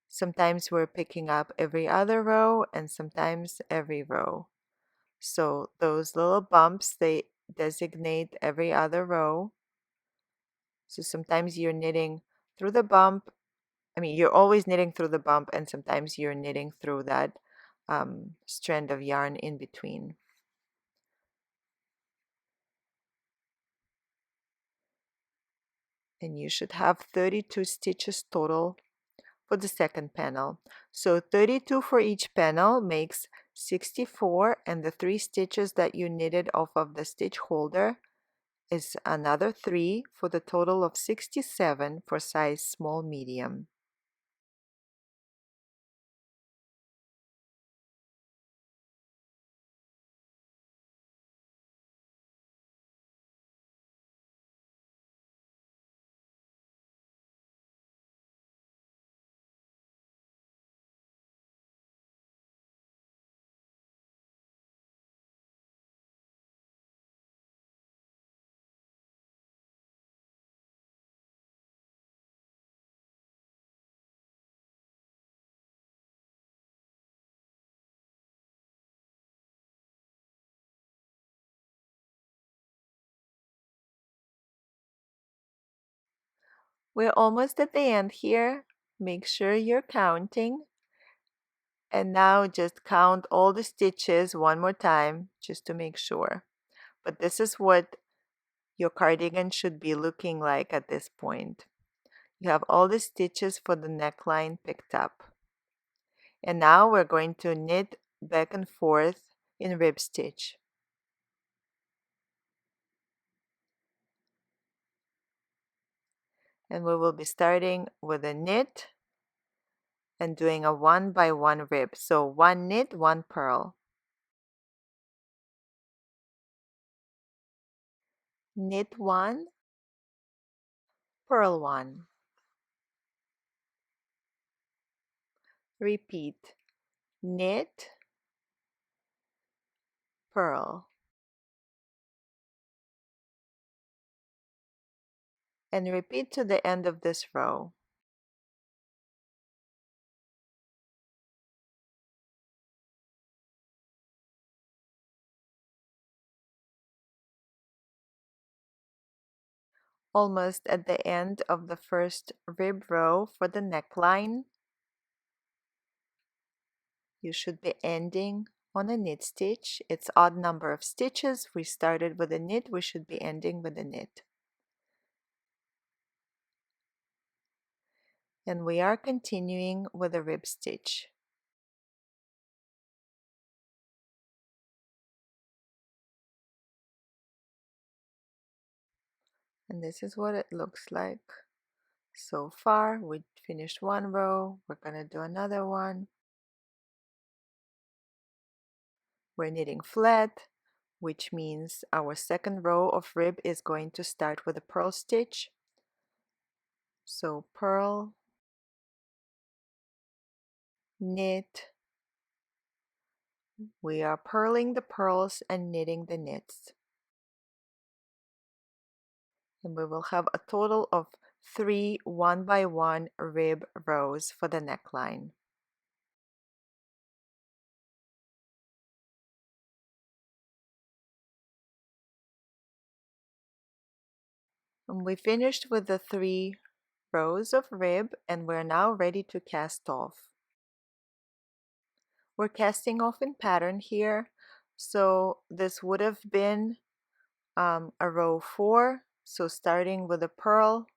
Sometimes we're picking up every other row and sometimes every row. So those little bumps, they designate every other row. So sometimes you're knitting through the bump. You're always knitting through the bump, and sometimes you're knitting through that strand of yarn in between. And you should have 32 stitches total for the second panel. So 32 for each panel makes 64, and the 3 stitches that you knitted off of the stitch holder is another 3 for the total of 67 for size small medium. We're almost at the end here. Make sure you're counting. And now just count all the stitches one more time just to make sure. But this is what your cardigan should be looking like at this point. You have all the stitches for the neckline picked up. And now we're going to knit back and forth in rib stitch. And we will be starting with a knit and doing a 1 by 1 rib. So 1 knit, 1 purl. Knit 1, purl 1. Repeat. Knit, purl. And repeat to the end of this row. Almost at the end of the first rib row for the neckline. You should be ending on a knit stitch. It's odd number of stitches. We started with a knit, we should be ending with a knit. And we are continuing with a rib stitch. And this is what it looks like so far. We finished one row, we're going to do another one. We're knitting flat, which means our second row of rib is going to start with a purl stitch. So purl, knit. We are purling the purls and knitting the knits. And we will have a total of 3 1 by 1 rib rows for the neckline. And we finished with the 3 rows of rib, and we're now ready to cast off. We're casting off in pattern here, so this would have been a row 4. So starting with a purl,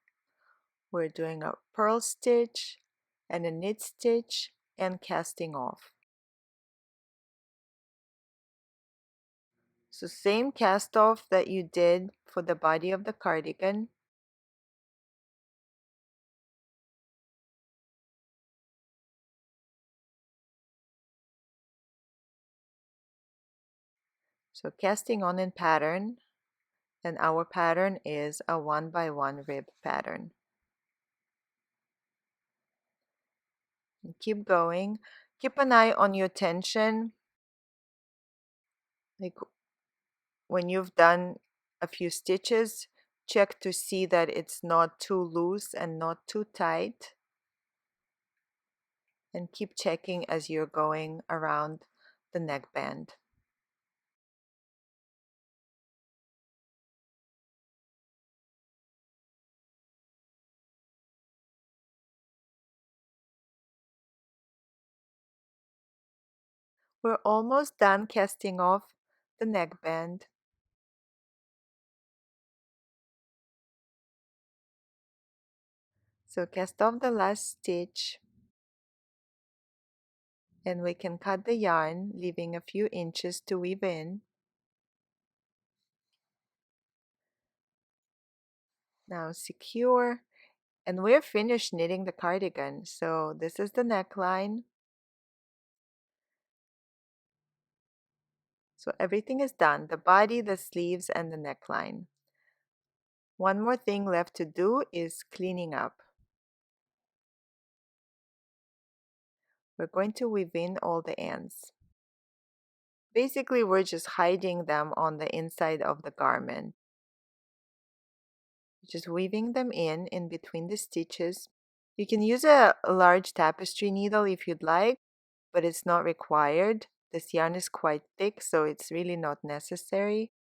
we're doing a purl stitch and a knit stitch and casting off. So same cast off that you did for the body of the cardigan. So casting on in pattern, and our pattern is a 1x1 rib pattern. And keep going. Keep an eye on your tension. Like when you've done a few stitches, check to see that it's not too loose and not too tight. And keep checking as you're going around the neckband. We're almost done casting off the neckband. So cast off the last stitch, and we can cut the yarn, leaving a few inches to weave in. Now secure, and we're finished knitting the cardigan. So this is the neckline. So everything is done, the body, the sleeves, and the neckline. One more thing left to do is cleaning up. We're going to weave in all the ends. Basically, we're just hiding them on the inside of the garment. Just weaving them in between the stitches. You can use a large tapestry needle if you'd like, but it's not required. This yarn is quite thick, so it's really not necessary.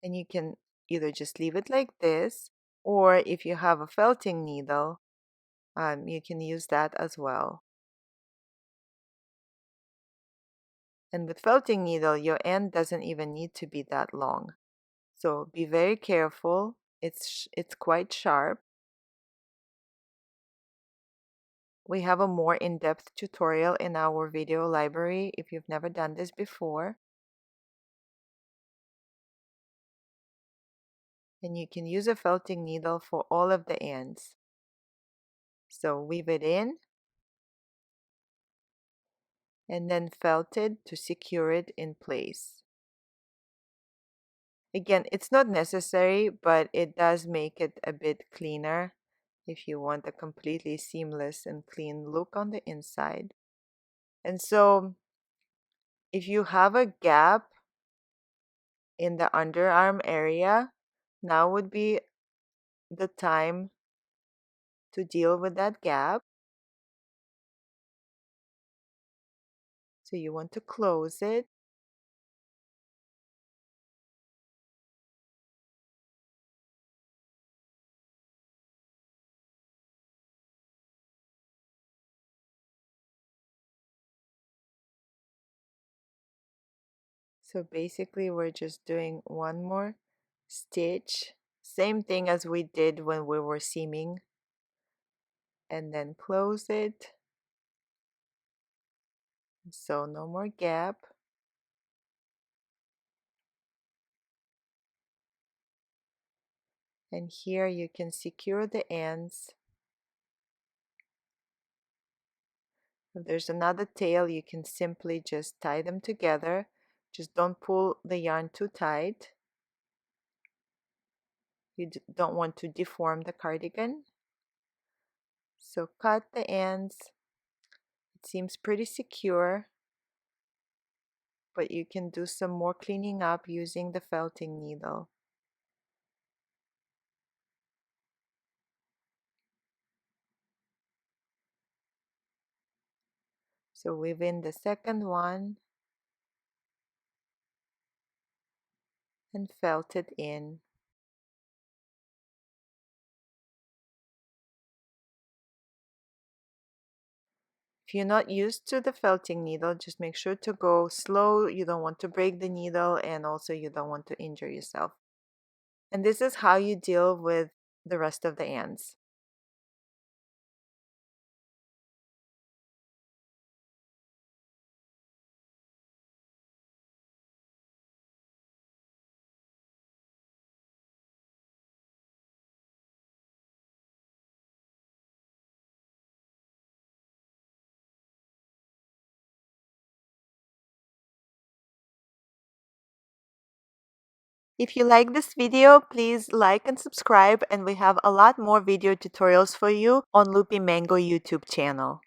And you can either just leave it like this, or if you have a felting needle, you can use that as well. And with felting needle, your end doesn't even need to be that long. So be very careful. It's quite sharp. We have a more in-depth tutorial in our video library if you've never done this before. And you can use a felting needle for all of the ends. So weave it in and then felt it to secure it in place. Again, it's not necessary, but it does make it a bit cleaner if you want a completely seamless and clean look on the inside. And so if you have a gap in the underarm area, now would be the time to deal with that gap. So you want to close it. So basically we're just doing one more stitch, same thing as we did when we were seaming, and then close it. So no more gap. And here you can secure the ends. If there's another tail, you can simply just tie them together. Just don't pull the yarn too tight. You don't want to deform the cardigan. So cut the ends. It seems pretty secure, but you can do some more cleaning up using the felting needle. So weave in the second one and felt it in. If you're not used to the felting needle, just make sure to go slow. You don't want to break the needle, and also you don't want to injure yourself. And this is how you deal with the rest of the ends. If you like this video, please like and subscribe, and we have a lot more video tutorials for you on Loopy Mango YouTube channel.